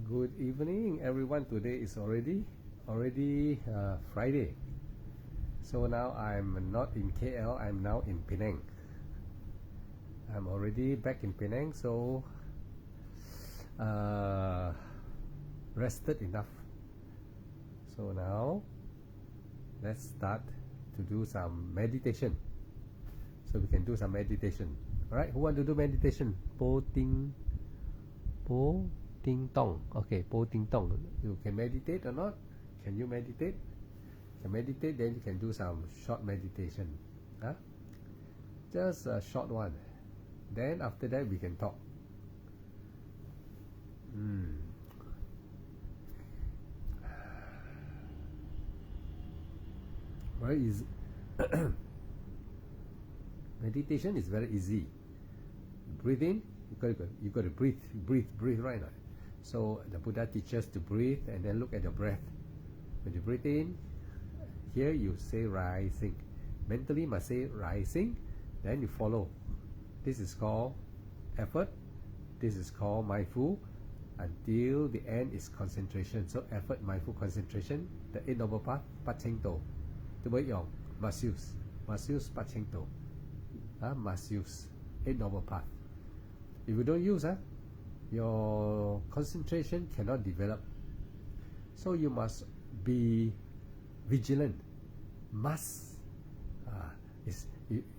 Good evening, everyone. Today is already Friday. So now I'm not in KL. I'm now in Penang. I'm already back in Penang, so rested enough. So now let's start to do some meditation. So we can do some meditation. All right, who want to do meditation? Po ting tong. Okay, po ting tong. You can meditate or not? Can you meditate? Can meditate, then you can do some short meditation. Huh? Just a short one. Then after that we can talk. Very easy. Meditation is very easy. Breathe in. You got to breathe right now. So the Buddha teaches to breathe and then look at your breath. When you breathe in, here you say rising. Mentally must say rising, then you follow. This is called effort. This is called mindful. Until the end is concentration. So effort, mindful, concentration. The Eight Noble Path, Pat Cheng To. The word Yong must use Pat Cheng To. Must use Eight Noble Path. If you don't use, your concentration cannot develop. So you must be vigilant. Must. If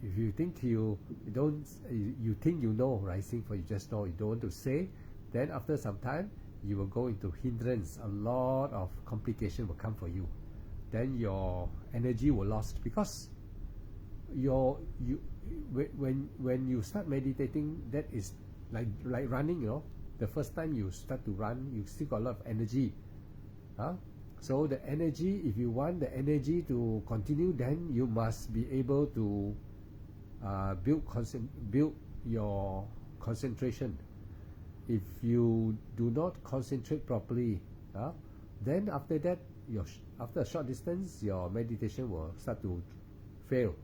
you think you think you know rising, for you just know, you don't want to say, then after some time you will go into hindrance. A lot of complication will come for you. Then your energy will lost, because when you start meditating, that is like running. The first time you start to run, you still got a lot of energy. So the energy, if you want the energy to continue, then you must be able to build your concentration. If you do not concentrate properly, then after that, after a short distance, your meditation will start to fail.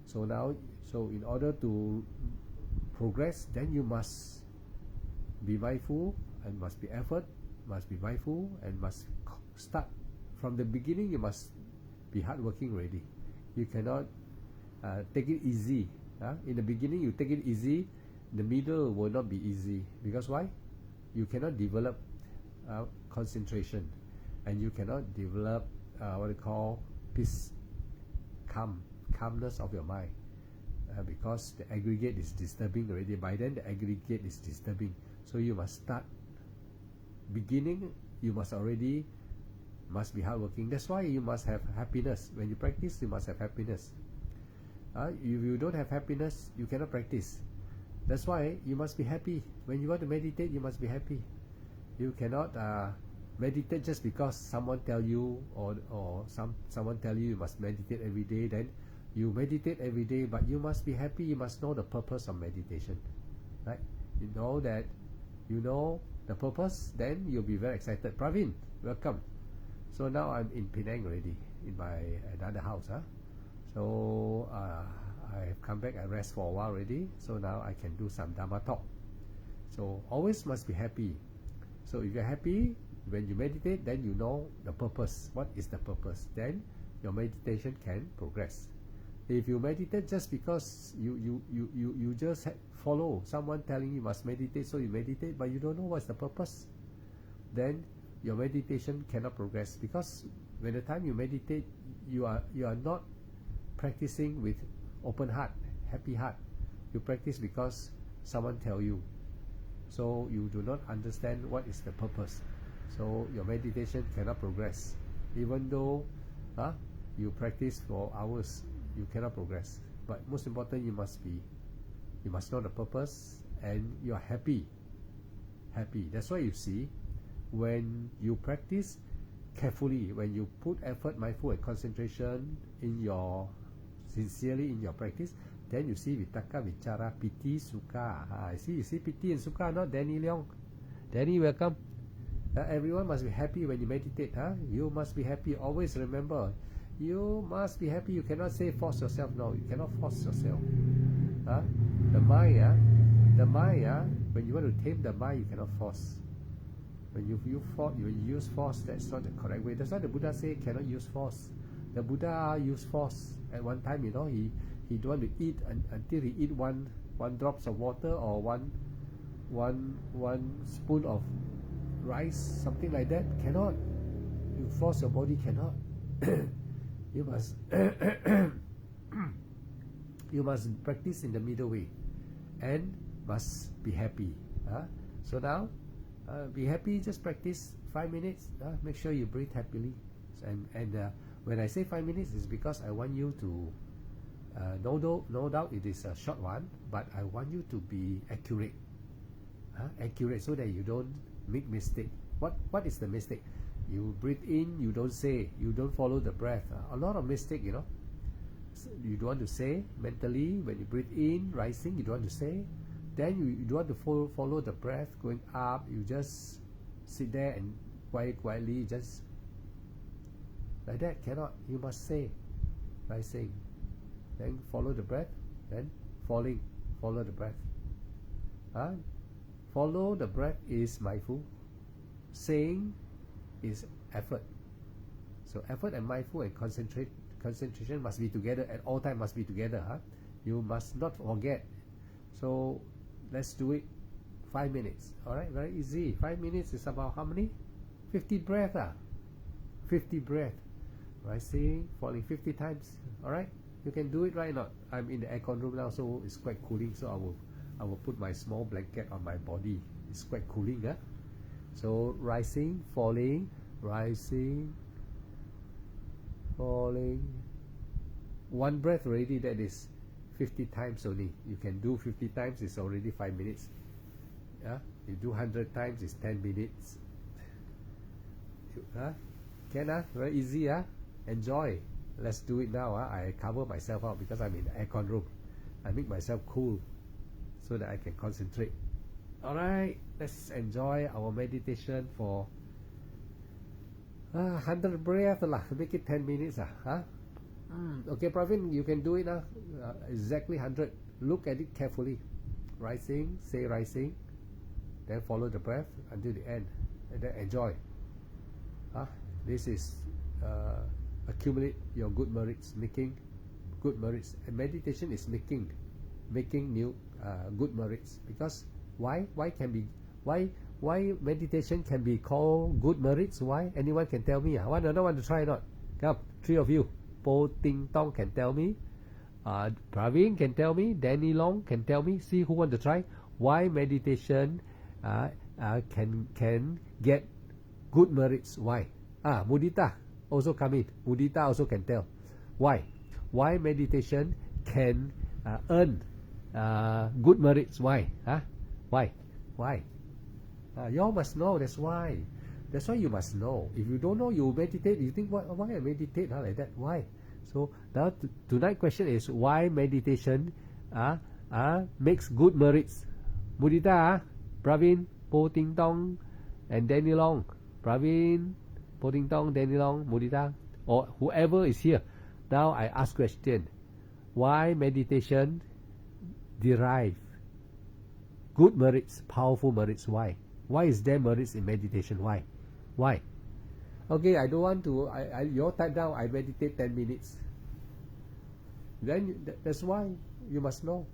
So in order to progress, then you must be mindful and must be effort, must be mindful and must start from the beginning. You must be hardworking already. You cannot take it easy. In the beginning, you take it easy. The middle will not be easy, because why? You cannot develop concentration, and you cannot develop what we call peace, calmness of your mind, because the aggregate is disturbing already. By then the aggregate is disturbing. So you must start beginning. You must be hardworking. That's why you must have happiness. When you practice, you must have happiness. If you don't have happiness, you cannot practice. That's why you must be happy. When you want to meditate, you must be happy. You cannot meditate just because someone tell you, or someone tell you must meditate every day. Then you meditate every day, but you must be happy. You must know the purpose of meditation, right? You know the purpose, then you'll be very excited. Praveen, welcome. So now I'm in Penang already, in my another house. So I have come back. I rest for a while already. So now I can do some Dharma talk. So always must be happy. So if you're happy when you meditate, then you know the purpose. What is the purpose? Then your meditation can progress. If you meditate just because you just follow someone telling you must meditate, so you meditate, but you don't know what's the purpose, then your meditation cannot progress. Because when the time you meditate, you are not practicing with open heart, happy heart. You practice because someone tell you. So you do not understand what is the purpose. So your meditation cannot progress. Even though you practice for hours, you cannot progress. But most important, you must know the purpose, and you are happy. That's why you see, when you practice carefully, when you put effort, mindful and concentration sincerely in your practice, then you see vitaka, vichara, piti, sukha. You see piti and sukha, not Danny Leong. Danny, welcome. Everyone must be happy when you meditate. You must be happy. Always remember, you must be happy. You cannot say force yourself. No, you cannot force yourself. The mind, The mind, when you want to tame the mind, you cannot force. When you use force, that's not the correct way. That's why the Buddha say cannot use force. The Buddha used force at one time. He don't want to eat until he eat one drops of water or one spoon of rice, something like that. Cannot. You force your body, cannot. You must you must practice in the middle way, and must be happy. So now, be happy. Just practice 5 minutes. Make sure you breathe happily. And when I say 5 minutes, it's because I want you to. No doubt it is a short one, but I want you to be accurate. Accurate so that you don't make mistake. What is the mistake? You breathe in, you don't say, you don't follow the breath. A lot of mistake, you know. So you don't want to say mentally when you breathe in, rising, you don't want to say. Then you don't want to follow the breath going up. You just sit there and quietly just like that. Cannot. You must say, rising. Then follow the breath. Then falling. Follow the breath. Follow the breath is mindful. Saying is effort. So effort and mindful and concentration must be together at all time. Must be together. You must not forget. So let's do it. 5 minutes. All right, very easy. 5 minutes is about how many? 50 breath. 50 breath. Rising, falling 50 times. All right, you can do it right now. I'm in the aircon room now, so it's quite cooling. So I will put my small blanket on my body. It's quite cooling. So rising, falling, rising, falling. One breath already, that is 50 times only. You can do 50 times, it's already 5 minutes. You do 100 times, it's 10 minutes. Can very easy. Enjoy. Let's do it now. I cover myself out because I'm in the aircon room. I make myself cool so that I can concentrate. Alright, let's enjoy our meditation for 100 breath lah. Make it 10 minutes. Okay, Pravin, you can do it now. Exactly 100. Look at it carefully. Rising, say rising. Then follow the breath until the end. And then enjoy. This is accumulate your good merits, making good merits. And meditation is making new good merits. Because why meditation can be called good merits? Why? Anyone can tell me? Another one to try or not? Come, 3 of you. Po Ting Tong can tell me. Praveen can tell me. Danny Long can tell me. See who want to try. Why meditation can get good merits? Why? Mudita also come in. Mudita also can tell. Why? Why meditation can earn good merits? Why? Why? You all must know. That's why you must know. If you don't know, you meditate. You think, why I meditate like that? Why? So now tonight's question is why meditation makes good merits. Mudita, Praveen, Po Ting Tong, and Danny Long. Praveen, Po Ting Tong, Danny Long, Mudita, or whoever is here. Now I ask question: why meditation derive good merits, powerful merits? Why? Why is there merits in meditation? Why? Okay, I don't want to. You all type down. I meditate 10 minutes. Then that's why you must know.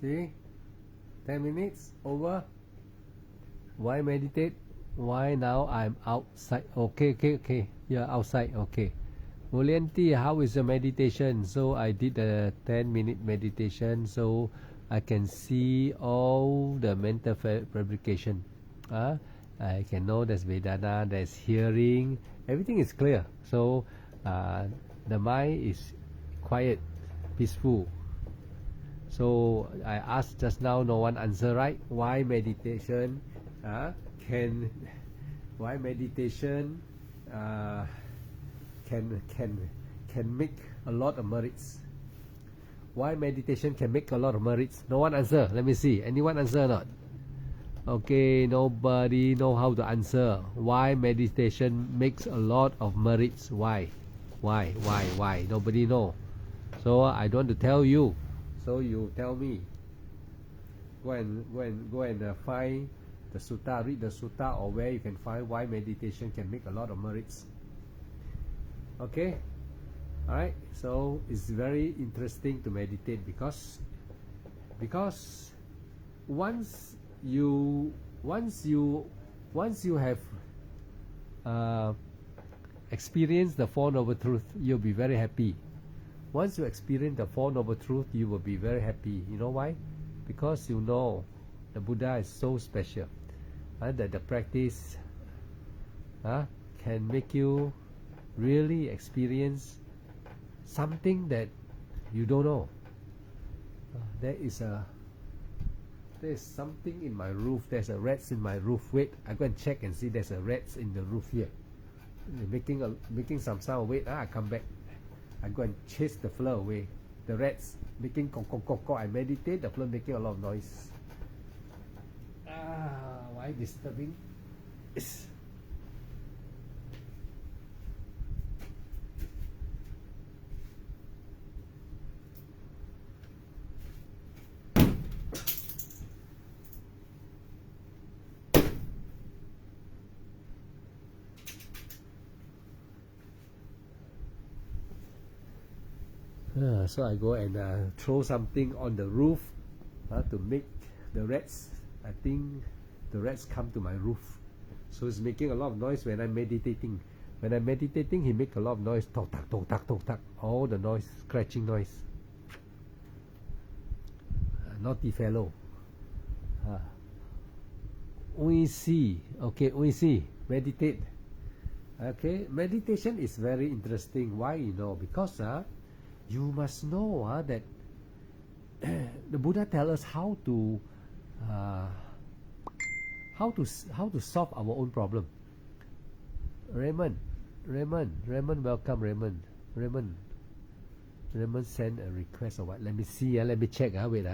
See? 10 minutes over. Why meditate? Why now I'm outside? Okay. You're outside. Okay. Mulianti, how is your meditation? So I did a 10-minute meditation so I can see all the mental fabrication. I can know there's Vedana, there's hearing, everything is clear. So the mind is quiet, peaceful. So I asked just now, no one answer, right? Why meditation why meditation can make a lot of merits? Why meditation can make a lot of merits? No one answer. Let me see. Anyone answer or not? Okay, nobody know how to answer. Why meditation makes a lot of merits? Why? Nobody know. So I don't want to tell you. So you tell me. Go and find the sutta, read the sutta, or where you can find why meditation can make a lot of merits. Okay? Alright, so it's very interesting to meditate because once you have experienced the Four Noble Truths, you'll be very happy. Once you experience the Four Noble Truths, you will be very happy. You know why? Because you know the Buddha is so special, that the practice can make you really experience something that you don't know. There's something in my roof. There's a rats in my roof. Wait, I go and check and see there's a rats in the roof here. Making some sound. Wait, I come back. I go and chase the floor away. The rats making kok. I meditate, the floor making a lot of noise. Why disturbing? So I go and throw something on the roof to make the rats. I think the rats come to my roof. So it's making a lot of noise when I'm meditating. When I'm meditating, he make a lot of noise. Tok tak. All the noise, scratching noise. Naughty fellow. We see. Okay, we see. Meditate. Okay, meditation is very interesting. Why? Because you must know that the Buddha tell us how to solve our own problem. Raymond, welcome, Raymond. Raymond send a request or what? Let me see. Let me check. Wait.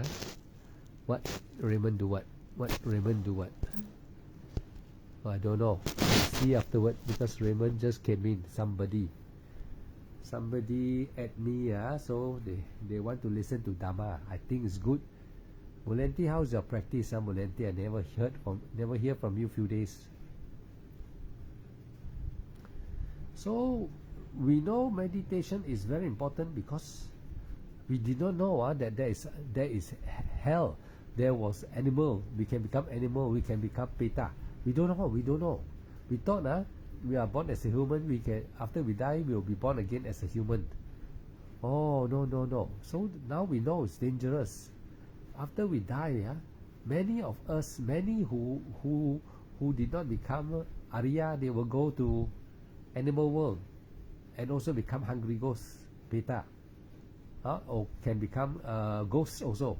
What Raymond do? What Raymond do? What? Oh, I don't know. I'll see afterward because Raymond just came in. Somebody at me, so they want to listen to Dhamma. I think it's good. Mulanti, how's your practice? Mulanti, I never hear from you few days. So we know meditation is very important because we did not know that there is hell. There was animal. We can become animal. We can become peta. We don't know. We thought we are born as a human. We can, after we die, we will be born again as a human. Oh no. So now we know it's dangerous. After we die, many of us, many who did not become Arya, they will go to animal world and also become hungry ghosts, beta, or can become ghosts also,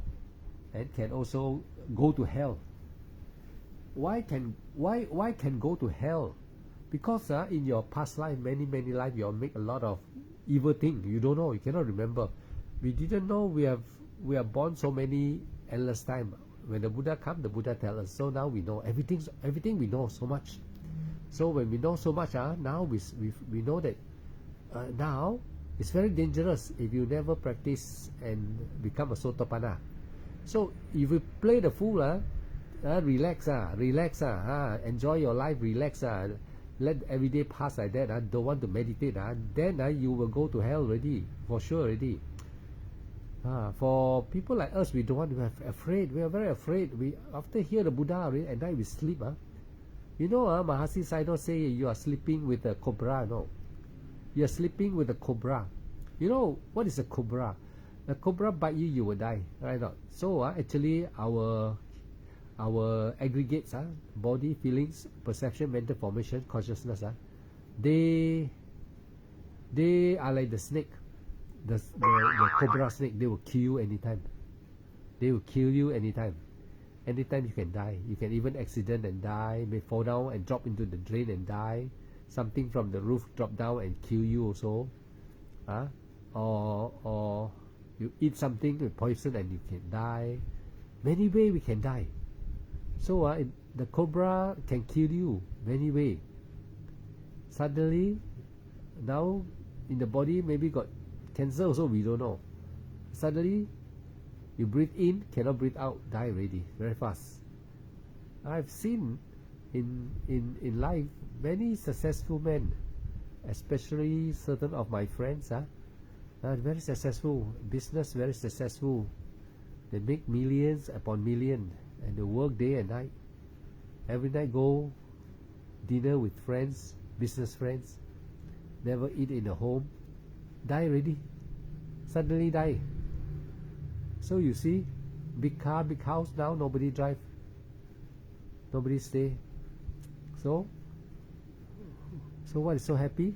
and can also go to hell. Why can go to hell? Because in your past life, many life, you make a lot of evil thing. You don't know. You cannot remember. We didn't know we are born so many endless time. When the Buddha come, the Buddha tell us. So now we know everything we know so much. So when we know so much, now we know that now it's very dangerous if you never practice and become a Sotapanna. So if you play the fool, relax, enjoy your life, relax, let every day pass like that, don't want to meditate, then you will go to hell already, for sure already. For people like us, we don't want to have afraid. We are very afraid. We after hear the Buddha already, at night we sleep. You know, Mahasi Sayadaw say you are sleeping with a cobra. No, you are sleeping with a cobra. You know what is a cobra? A cobra bite you, you will die, right? Not so. Actually, our aggregates, body, feelings, perception, mental formation, consciousness, they are like the snake, the cobra snake. They will kill you anytime. They will kill you anytime. Anytime you can die. You can even accident and die, may fall down and drop into the drain and die. Something from the roof drop down and kill you also. Or you eat something with poison and you can die. Many ways we can die. So the cobra can kill you many ways. Suddenly, now in the body maybe got cancer also, we don't know. Suddenly, you breathe in, cannot breathe out, die already, very fast. I've seen in life many successful men, especially certain of my friends, very successful, business very successful. They make millions upon millions, and they work day and night. Every night go dinner with friends, business friends, never eat in a home, die already, suddenly die. So you see, big car, big house, now nobody drive, nobody stay. So what is so happy?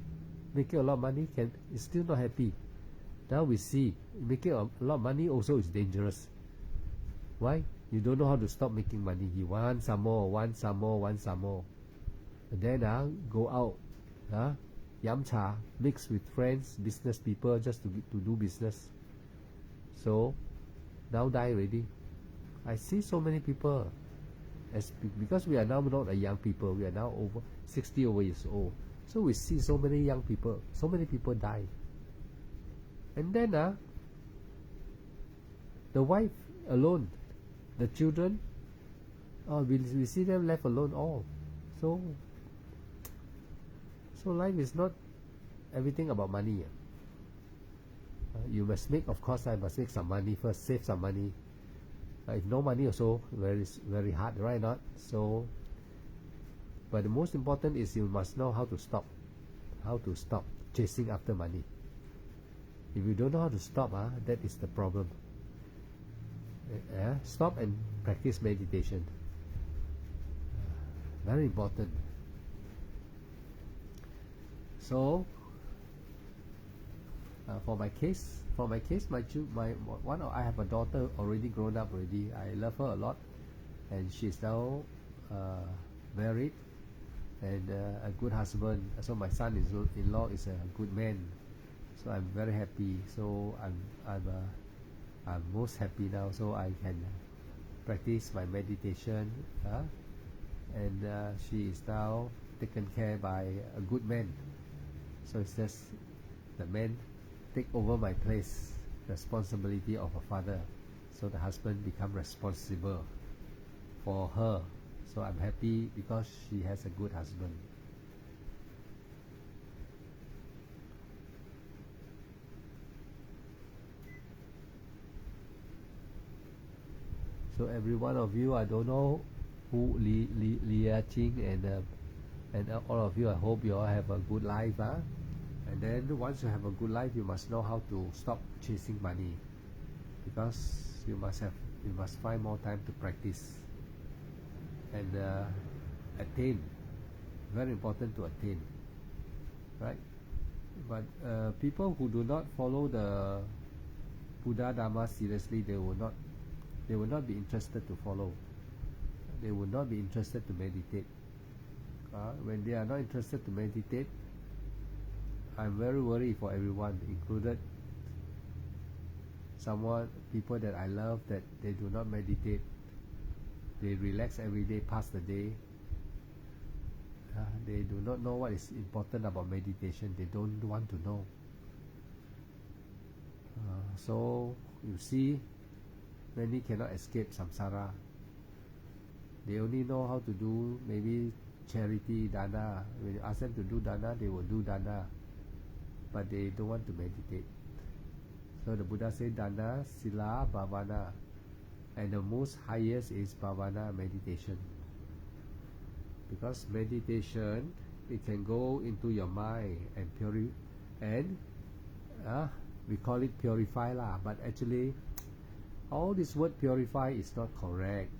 Making a lot of money is still not happy. Now we see making a lot of money also is dangerous. Why? You don't know how to stop making money. You want some more, want some more, want some more. And then go out, yam cha, mix with friends, business people just to do business. So now die already. I see so many people, because we are now not a young people, we are now over 60 over years old. So we see so many young people, so many people die. And then the wife alone, the children, we see them left alone all. So life is not everything about money. You must make, of course, I must make some money first, save some money. If no money also, very hard, right? Not so. But the most important is you must know how to stop chasing after money. If you don't know how to stop, that is the problem. Stop and practice meditation. Very important. So for my case, I have a daughter already grown up already. I love her a lot, and she's now married and a good husband. So my son-in-law is a good man. So I'm very happy. So I'm most happy now. So I can practice my meditation, and she is now taken care by a good man. So it's just the man take over my place, responsibility of a father. So the husband become responsible for her. So I'm happy because she has a good husband. So every one of you, I don't know who Lia Ching and all of you, I hope you all have a good life. And then once you have a good life, you must know how to stop chasing money, because you must find more time to practice and attain. Very important to attain, right? But people who do not follow the Buddha Dharma seriously, they will not be interested to follow. They will not be interested to meditate. When they are not interested to meditate, I'm very worried for everyone, included people that I love, that they do not meditate. They relax every day, pass the day. They do not know what is important about meditation. They don't want to know. So you see, many cannot escape samsara. They only know how to do maybe charity, dana. When you ask them to do dana, they will do dana, but they don't want to meditate. So the Buddha said Dana, Sila, Bhavana. And the most highest is Bhavana, meditation. Because meditation, it can go into your mind and we call it purify lah, but actually all this word purify is not correct.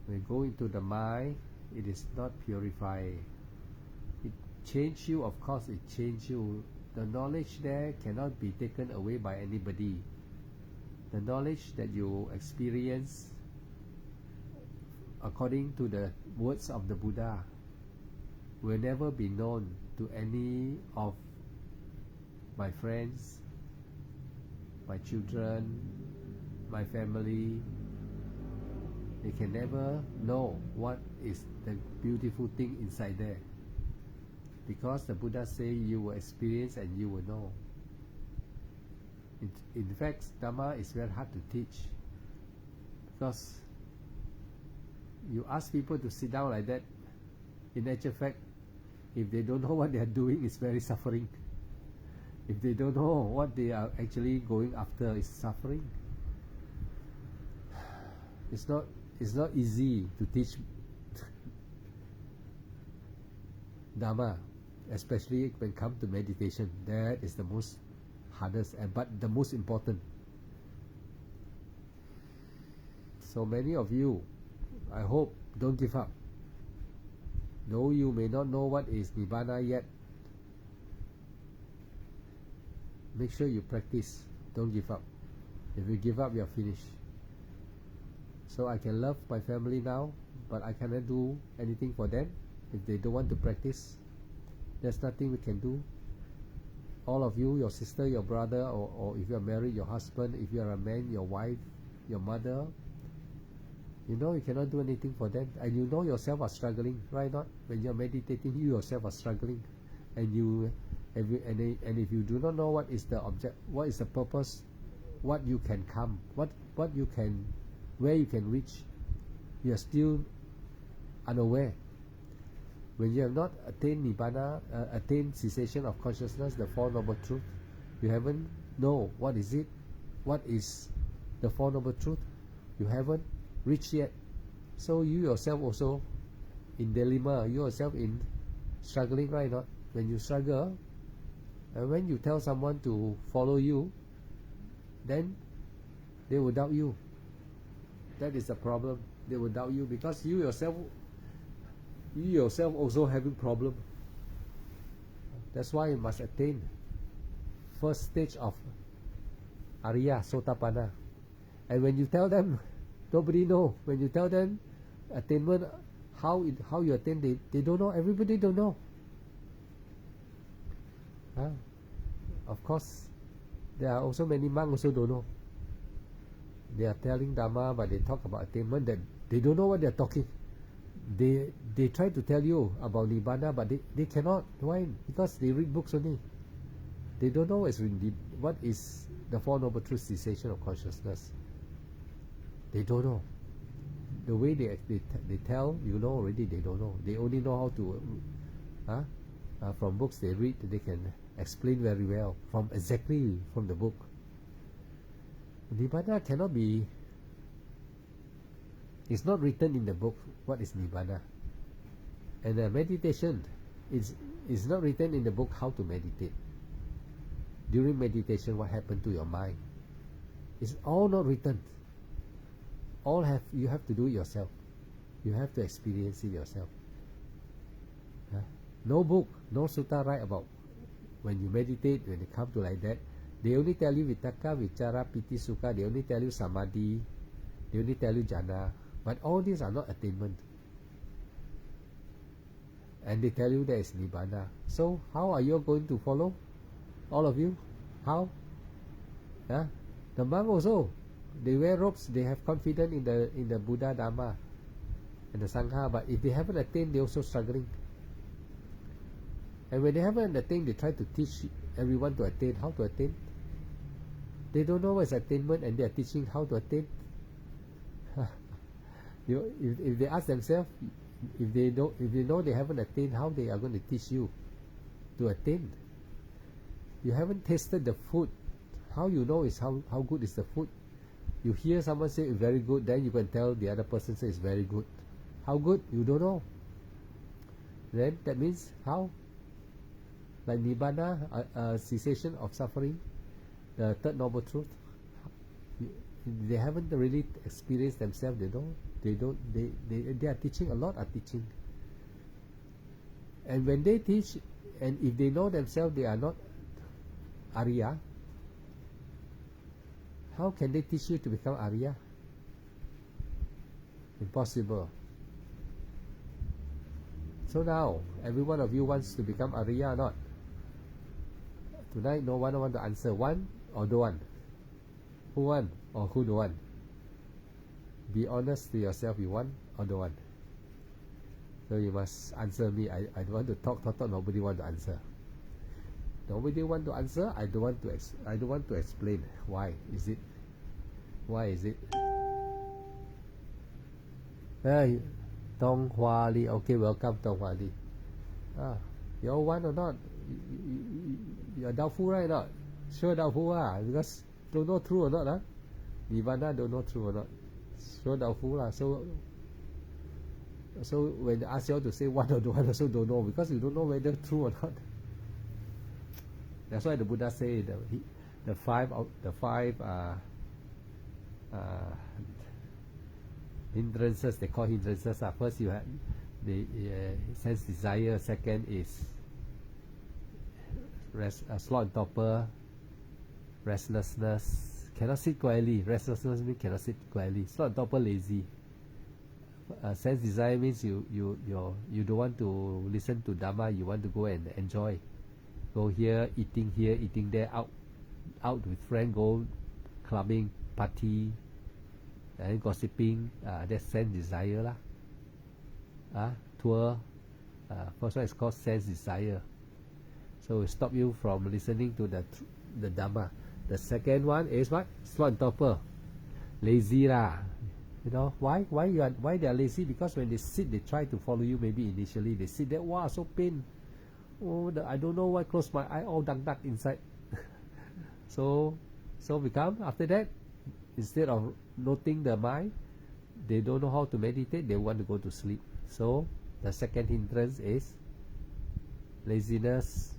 When you go into the mind, it is not purify. It change you, of course it change you. The knowledge there cannot be taken away by anybody. The knowledge that you experience according to the words of the Buddha will never be known to any of my friends, my children, my family. They can never know what is the beautiful thing inside there, because the Buddha say you will experience and you will know. In fact, Dhamma is very hard to teach, because you ask people to sit down like that, in actual fact, if they don't know what they are doing, it's very suffering. If they don't know what they are actually going after, is suffering. It's not easy to teach Dhamma, especially when it comes to meditation. That is the most hardest, but the most important. So many of you, I hope, don't give up. Though you may not know what is Nibbana yet, make sure you practice. Don't give up. If you give up, you're finished. So I can love my family now, but I cannot do anything for them. If they don't want to practice, there's nothing we can do. All of you, your sister, your brother, or if you're married, your husband, if you're a man, your wife, your mother, you know you cannot do anything for them. And you know yourself are struggling, right? Not when you're meditating, you yourself are struggling. And if you do not know what is the object, what is the purpose, what you can come, what you can, where you can reach, you are still unaware. When you have not attained Nibbana, attained cessation of consciousness, the Four Noble Truth, you haven't know what is it, what is the Four Noble Truth, you haven't reached yet. So you yourself also in dilemma, you yourself in struggling, right? Not when you struggle, and when you tell someone to follow you, then they will doubt you. That is the problem. They will doubt you because you yourself also having problem. That's why you must attain first stage of Arya Sotapanna. And when you tell them, nobody know. When you tell them attainment, how you attain, they don't know. Everybody don't know. Of course, there are also many monks also don't know. They are telling Dhamma, but they talk about attainment, that they don't know what they are talking. They try to tell you about Nibbana, but they cannot. Why? Because they read books only. They don't know what is the Four Noble Truths, cessation of consciousness. They don't know. The way they tell, you know already, they don't know. They only know how to, from books they read, they can explain very well, exactly from the book. Nibbana cannot be, it's not written in the book what is Nibbana. And the meditation is not written in the book how to meditate. During meditation, what happened to your mind? It's all not written. You have to do it yourself. You have to experience it yourself. No book, no sutta write about when you meditate, when it comes to like that. They only tell you Vitakka, Vichara, Piti, Sukha. They only tell you Samadhi. They only tell you Jhana. But all these are not attainment. And they tell you there is Nibbana. So how are you going to follow? All of you? How? The monk also. They wear robes. They have confidence in the Buddha, Dhamma, and the Sangha. But if they haven't attained, they're also struggling. And when they haven't attained, they try to teach everyone to attain. How to attain? They don't know what is attainment, and they are teaching how to attain. If they ask themselves, if they know they haven't attained, how they are going to teach you to attain? You haven't tasted the food. How you know is how good is the food? You hear someone say it's very good, then you can tell the other person say it's very good. How good? You don't know. Then that means how? Like Nibbana, cessation of suffering, the third noble truth. They haven't really experienced themselves. They are teaching, a lot are teaching. And when they teach, and if they know themselves they are not Arya, how can they teach you to become Arya? Impossible. So now, every one of you wants to become Arya or not? Tonight, no one want to answer. One or don't want? Who want or who don't want? Be honest to yourself. You want or don't want? So you must answer me. I don't want to talk. Nobody want to answer. Nobody want to answer. I don't want to explain. Why is it? Why is it? Hey, Tong Hua Li. Okay, welcome Tong Hua Li. You all want or not? You're doubtful, right? Not sure, doubtful, because don't know true or not, Nirvana don't know true or not. Sure, doubtful, So when they ask you all to say one or don't want, also don't know, because you don't know whether true or not. That's why the Buddha say the five hindrances, they call hindrances. First you have the sense desire. Second is sloth and torpor, restlessness, cannot sit quietly. Restlessness means cannot sit quietly. Sloth and torpor, lazy. Sense desire means you don't want to listen to Dhamma. You want to go and enjoy. Go here, eating there, out with friends, go clubbing, party, and gossiping. That's sense desire lah. Tour. First one is called sense desire. So it stop you from listening to the Dhamma. The second one is what? Sloth and torpor. Lazy lah. You know why they are lazy? Because when they sit, they try to follow you. Maybe initially they sit there, wow, so pain. I don't know why, close my eye, all dark inside. so become, after that, instead of noting the mind, they don't know how to meditate, they want to go to sleep. So the second hindrance is laziness.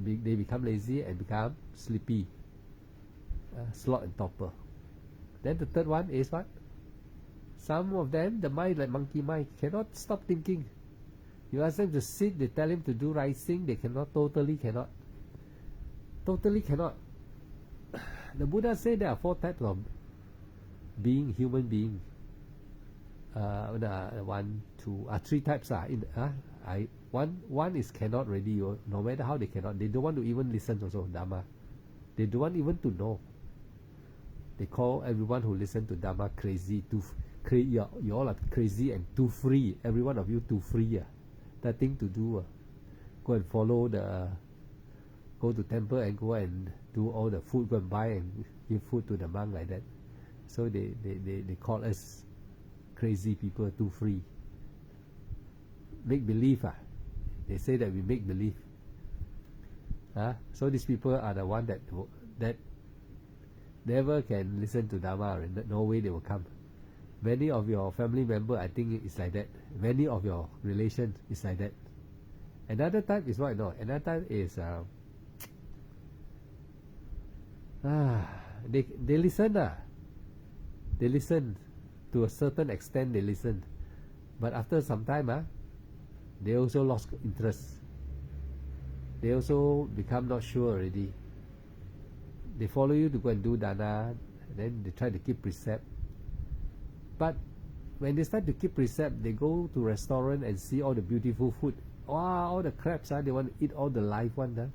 They become lazy and become sleepy, sloth and torpor. Then the third one is what? Some of them, the mind, like monkey mind, cannot stop thinking. You ask them to sit, they tell him to do rising, they cannot, totally cannot. The Buddha said there are 4 types of human being. 3 types. One is cannot really, no matter how they cannot. They don't want to even listen also, Dhamma. They don't want even to know. They call everyone who listen to Dhamma crazy. You all are crazy and too free. Every one of you too free. Nothing to do. Go and follow go to temple and go and do all the food. Go and buy and give food to the monk like that. So they call us crazy people, too free. Make believe. They say that we make believe. So these people are the one that never can listen to Dhamma. No way they will come. Many of your family member, I think it's like that. Many of your relations is like that. Another type is what? No, another type is they listen. They listen to a certain extent. They listen, but after some time, they also lost interest. They also become not sure already. They follow you to go and do dana, then they try to keep precept. But when they start to keep precept, they go to restaurant and see all the beautiful food. Wow, all the crabs, they want to eat all the live one.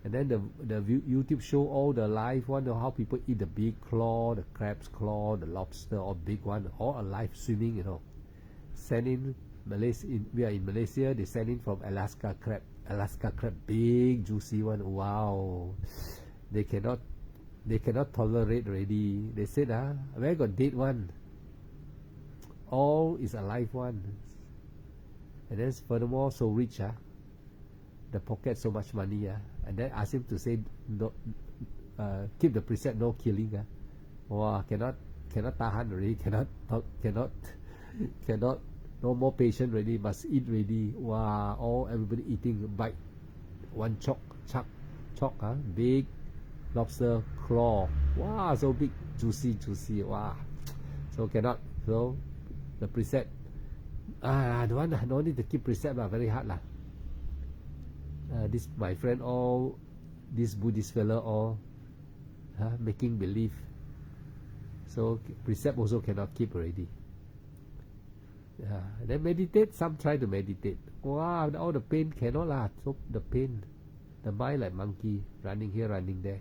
And then the YouTube show all the live one, how people eat the big claw, the crab's claw, the lobster, all big one, all alive swimming, Send in Malaysia. We are in Malaysia. They send in from Alaska crab, big juicy one. Wow, they cannot tolerate already. They said, where got dead one? All is alive one. And then furthermore, so rich, the pocket so much money, and then ask him to say, no, keep the preset no killing. Wow, cannot tahan already, cannot, no more patient already, must eat already. Wow, all everybody eating, bite one chok, big lobster claw. Wow, so big, juicy. Wow, so cannot. So the preset, no need to keep preset lah, very hard lah. This my friend all, this Buddhist fella all, making believe. So precept also cannot keep already. Then meditate, some try to meditate. Wow, all the pain cannot lah. So the pain, the mind like monkey, running here, running there.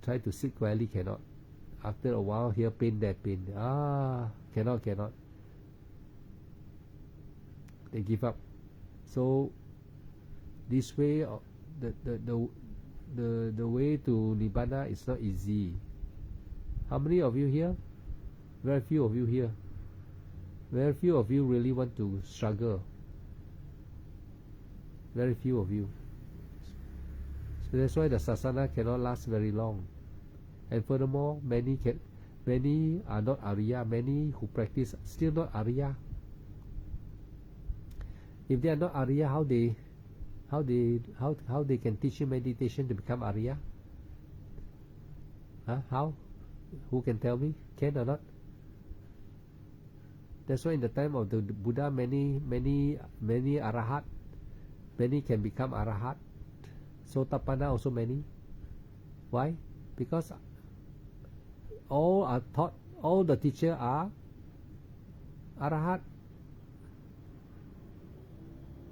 Try to sit quietly, cannot. After a while, here pain, there pain. Cannot. They give up. So this way, the way to Nibbana is not easy. How many of you here? Very few of you here. Very few of you really want to struggle. Very few of you. So that's why the sasana cannot last very long. And furthermore, many are not Arya. Many who practice still not Arya. If they are not Arya, how they can teach you meditation to become Arya? How? Who can tell me? Can or not? That's why in the time of the Buddha, many Arahat, many can become Arahat. Sotapanna also many. Why? Because all are taught, all the teachers are Arahat.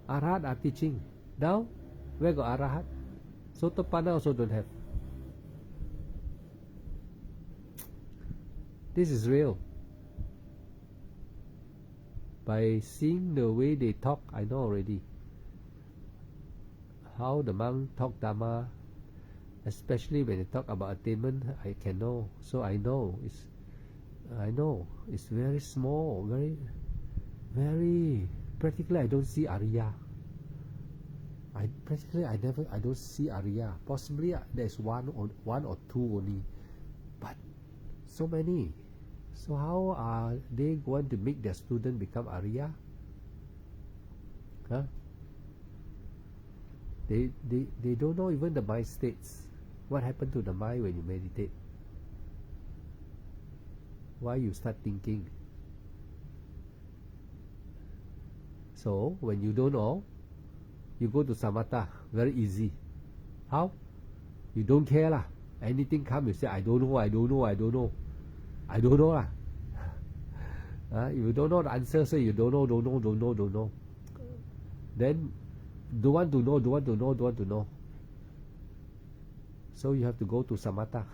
Arahat are teaching. Now, where got Arahat? Sotapanna also don't have. This is real. By seeing the way they talk, I know already. How the monk talk Dhamma, especially when they talk about attainment, I can know. So I know it's very small, very practically. I don't see Arya. I don't see Arya. Possibly there's one or two only, but so many. So how are they going to make their student become Arya? They don't know even the mind states. What happened to the mind when you meditate? Why you start thinking? So when you don't know, you go to samatha. Very easy. How? You don't care lah. Anything come, you say I don't know lah. If you don't know the answer, say you don't know. Then don't want to know. So you have to go to samatha.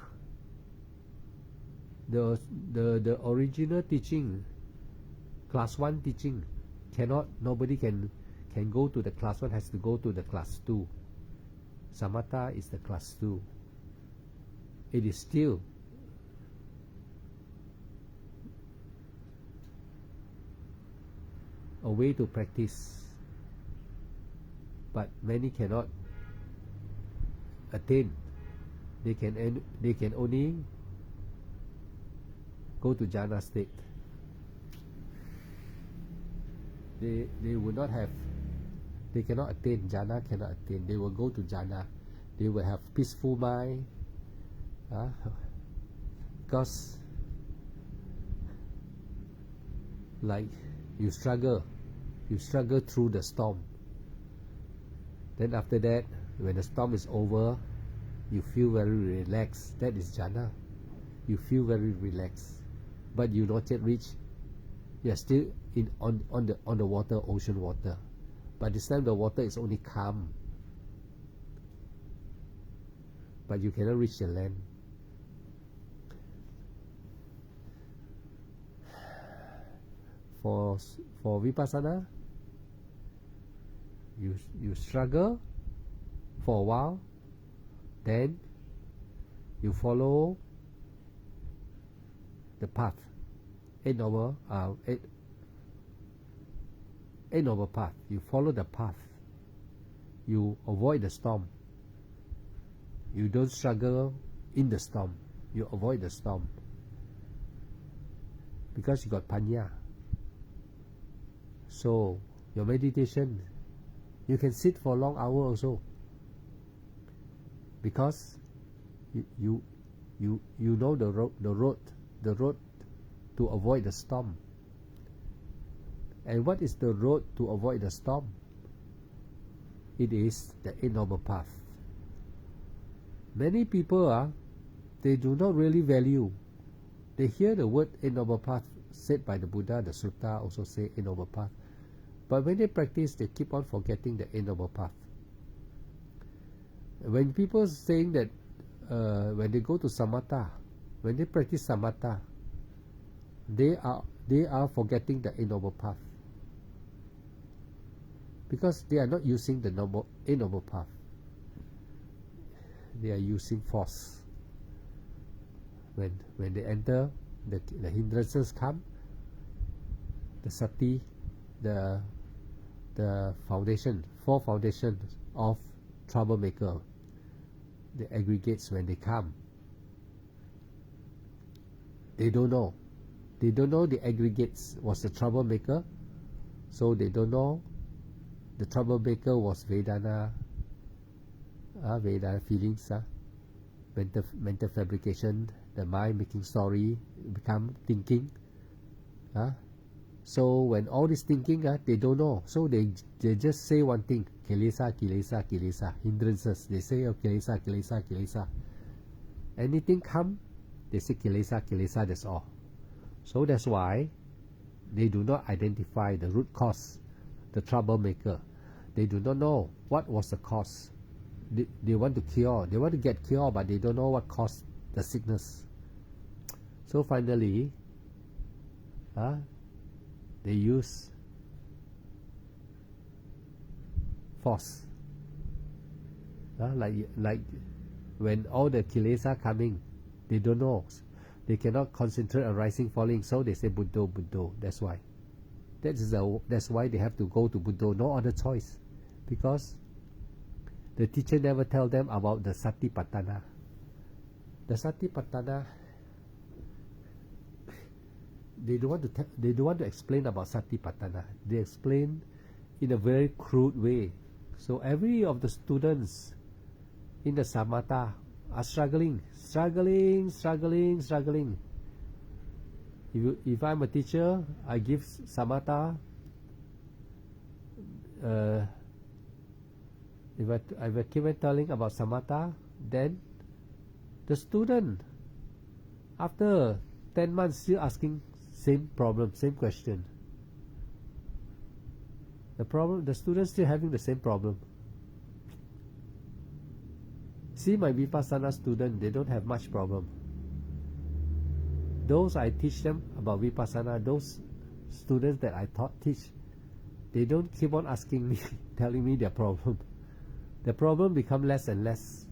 The original teaching, class 1 teaching, nobody can go to the class 1, has to go to the class 2. Samatha is the class 2. It is still a way to practice, but many cannot attain. They can only go to jhana state. They will not have. They cannot attain jhana. Cannot attain. They will go to jhana. They will have peaceful mind. Because like you struggle through the storm. Then after that, when the storm is over, you feel very relaxed. That is jhana. You feel very relaxed, but you not yet reach. You are still on the water, ocean water. But this time the water is only calm, but you cannot reach the land. For vipassana, you struggle for a while, then you follow the path, Eight Noble Path. You follow the path. You avoid the storm. You don't struggle in the storm. You avoid the storm because you got panya. So your meditation, you can sit for a long hour also, because you know the road to avoid the storm. And what is the road to avoid the storm? It is the Eight Noble Path. Many people they do not really value. They hear the word Eight Noble Path said by the Buddha, the Sutta also say Eight Noble Path. But when they practice, they keep on forgetting the Eight Noble Path. When people saying that when they go to samatha, when they practice samatha, they are forgetting the Eight Noble Path, because they are not using the Eight Noble Path. They are using force. When they enter, the hindrances come, the sati, the foundation, four foundations of troublemaker, the aggregates, when they come, they don't know the aggregates was the troublemaker, so they don't know the troublemaker was Vedana, Vedana feelings, mental fabrication, the mind making story, become thinking. So when all this thinking, they don't know, so they just say one thing: kilesa, kilesa, kilesa, hindrances. They say, oh, kilesa, kilesa, kilesa. Anything come, they say kilesa, kilesa, that's all. So that's why they do not identify the root cause, the troublemaker. They do not know what was the cause. They want to cure, they want to get cured, but they don't know what caused the sickness. So finally, they use force. Like when all the kilesa coming, they don't know. They cannot concentrate on rising, falling, so they say Buddho, Buddho. That's why. That's why they have to go to Buddho. No other choice, because the teacher never tell them about the Satipatthana. The Satipatthana, they don't want to explain about Satipatthana. They explain in a very crude way. So every of the students in the samatha are struggling. If I'm a teacher, I give samatha. If I keep on telling about samatha, then the student, after 10 months, still asking same problem, same question. The student still having the same problem. See my Vipassana student, they don't have much problem. Those I teach them about Vipassana, those students that I teach, they don't keep on asking me, telling me their problem. The problem become less and less.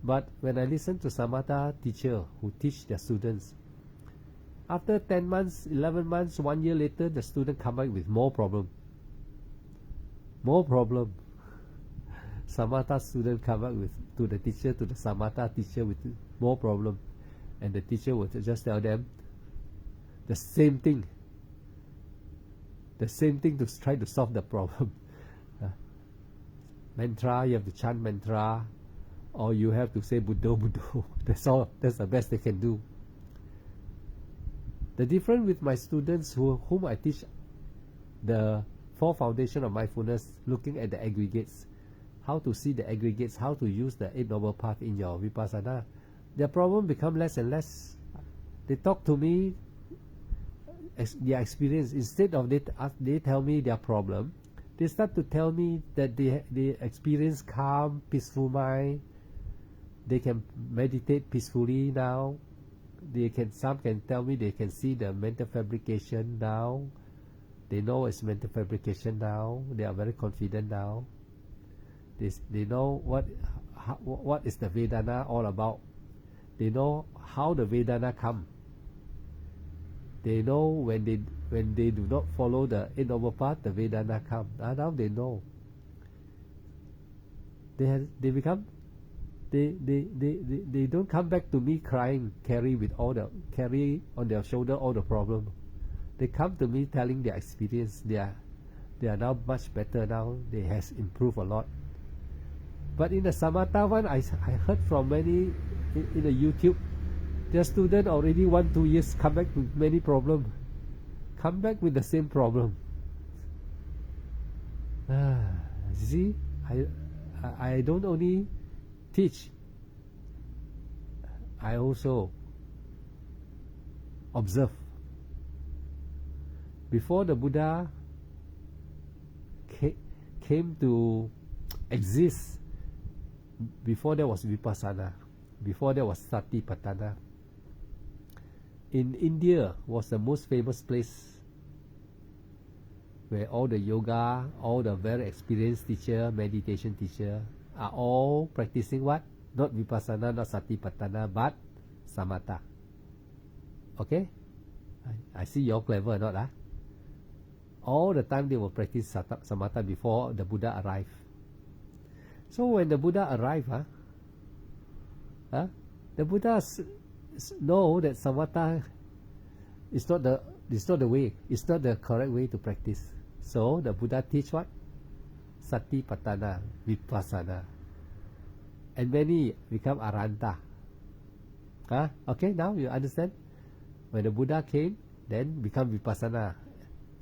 But when I listen to Samatha teacher who teach their students, after 10 months, 11 months, 1 year later, the student come back with more problem. Samatha student come back to the teacher, to the Samatha teacher with more problem. And the teacher would just tell them the same thing. The same thing to try to solve the problem. Mantra, you have to chant mantra, or you have to say Buddho, Buddho. That's all. That's the best they can do. The difference with my students whom I teach the 4 foundation of mindfulness, looking at the aggregates, how to see the aggregates, how to use the Eight Noble Path in your Vipassana, their problem become less and less. They talk to me their experience. Instead of they tell me their problem, they start to tell me that they experience calm, peaceful mind. They can meditate peacefully now. Some can tell me they can see the mental fabrication now. They know it's mental fabrication now. They are very confident now. They know what is the Vedana all about. They know how the Vedana come. They know when they do not follow the Eight Noble Path, the Vedana come. Now they know. They become They don't come back to me crying, carry on their shoulder all the problem. They come to me telling their experience. They are now much better now. They has improved a lot. But in the Samatha one, I heard from many in the YouTube, their student already 1-2 years come back with many problems. Come back with the same problem. See, I don't only teach, I also observe. Before the Buddha came to exist, before there was Vipassana, before there was Satipatthana, in India was the most famous place where all the yoga, all the very experienced teacher, meditation teacher are all practicing what? Not Vipassana, not Satipatthana, but Samatha. Okay? I see you're clever or not, huh? All the time they will practice Samatha before the Buddha arrived. So when the Buddha arrived, the Buddha know that Samatha is not the way, it's not the correct way to practice. So the Buddha teach what? Satipatthana, Vipassana. And many become Arhanta. Okay, now you understand? When the Buddha came, then become Vipassana.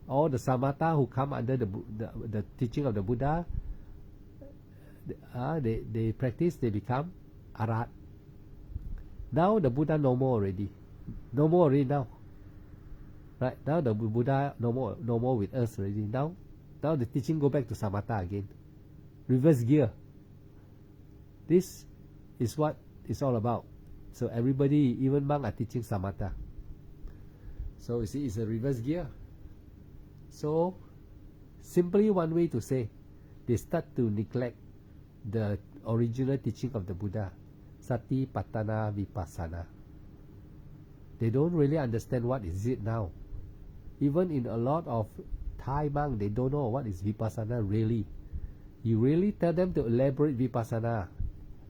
All the Samatha who come under the teaching of the Buddha, they practice, they become Arhat. Now the Buddha no more already. No more already now. Right? Now the Buddha no more with us already. Now the teaching go back to Samatha again. Reverse gear. This is what it's all about. So everybody, even monk, are teaching Samatha. So you see, it's a reverse gear. So simply one way to say, they start to neglect the original teaching of the Buddha, Satipatthana Vipassana. They don't really understand what is it now. Even in a lot of Thai monks, they don't know what is Vipassana really. You really tell them to elaborate Vipassana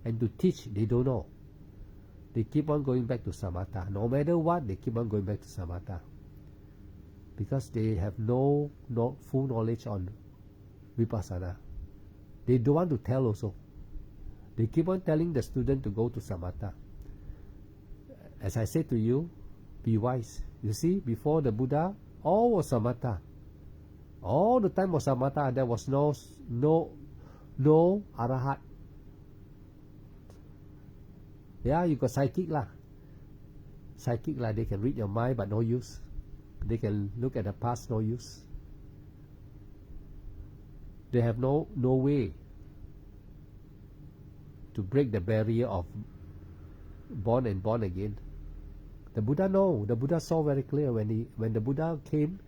and to teach, they don't know. They keep on going back to Samatha. No matter what, they keep on going back to Samatha. Because they have no full knowledge on Vipassana. They don't want to tell also. They keep on telling the student to go to Samatha. As I said to you, be wise. You see, before the Buddha, all was Samatha. All the time was Samatha. There was no Arahat. Yeah, you got psychic lah. Psychic lah, they can read your mind but no use. They can look at the past, no use. They have no way to break the barrier of born and born again. The Buddha know. The Buddha saw very clear when the Buddha came,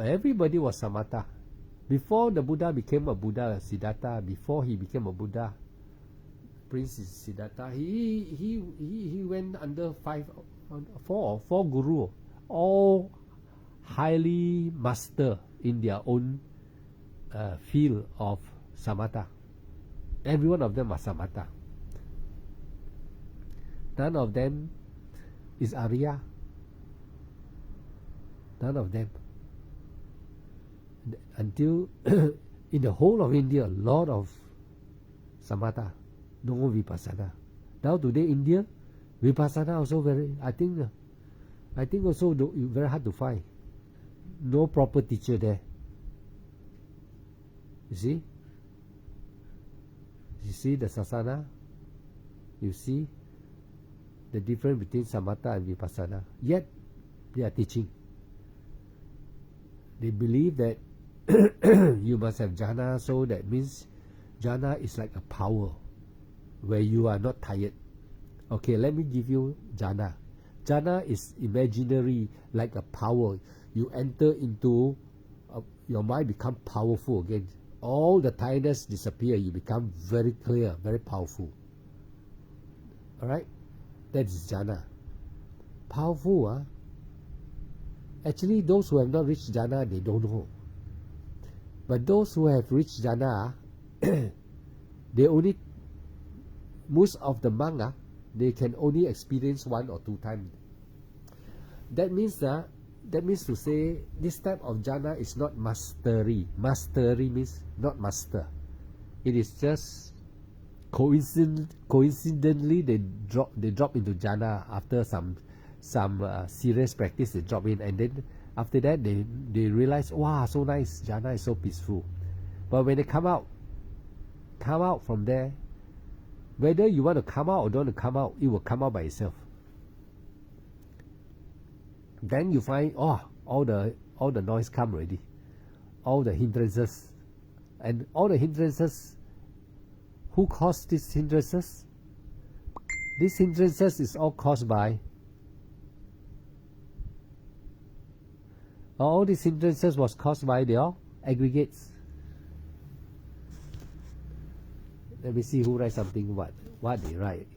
everybody was Samatha. Before the Buddha became a Buddha, Siddhartha, before he became a Buddha, Prince Siddhartha, he went under four guru, all highly master in their own field of Samatha. Every one of them are Samatha. None of them is Arya. None of them. Until in the whole of India, a lot of Samatha, no Vipassana. Now today India, Vipassana also I think also very hard to find. No proper teacher there. You see? You see the Sasana? You see the difference between Samatha and Vipassana. Yet they are teaching. They believe that you must have jhana, so that means jhana is like a power where you are not tired. Okay, let me give you jhana. Jhana is imaginary, like a power. You enter into, your mind become powerful again. All the tiredness disappear. You become very clear, very powerful. Alright? That is jhana. Powerful, Actually, those who have not reached jhana, they don't know. But those who have reached jhana, they only most of the monk, they can only experience 1 or 2 times. That means to say this type of jhana is not mastery. Mastery means not master. It is just coincidentally they drop into jhana after some serious practice. They drop in, and then after that they realize, wow, so nice, jhana is so peaceful. But when they come out from there, whether you want to come out or don't want to come out, it will come out by itself. Then you find, all the noise come already, all the hindrances, and all the hindrances. Who caused these hindrances? These hindrances is all caused by. All these hindrances was caused by their aggregates. Let me see who write something. What they write.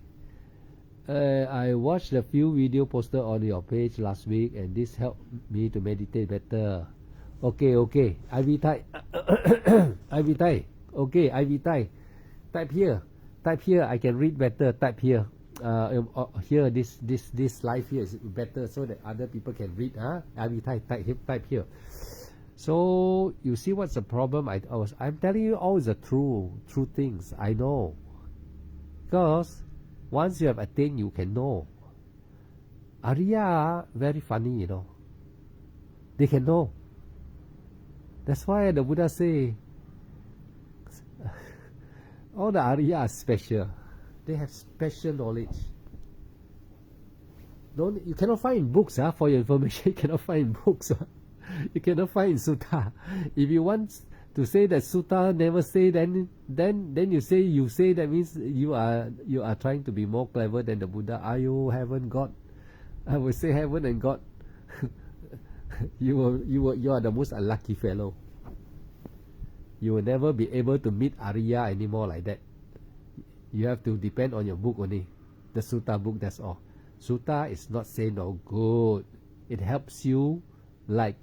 I watched a few video posted on your page last week, and this helped me to meditate better. Okay. Ivy Tai. Ivy Tai. Okay, Ivy Tai. Type here. I can read better. Type here. Here, this live here is better so that other people can read. Ivy Tai. Type here. So you see what's the problem? I'm telling you all the true things. I know, because once you have attained, you can know. Ariya very funny, They can know. That's why the Buddha say all the Ariya are special. They have special knowledge. You cannot find in books. For your information, you cannot find in books. You cannot find in sutta. If you want to say that sutta never say, then you say that means you are trying to be more clever than the Buddha. You haven't got. I would say heaven and God. You are the most unlucky fellow. You will never be able to meet Ariya anymore like that. You have to depend on your book only, the sutta book. That's all. Sutta is not saying no good. It helps you, like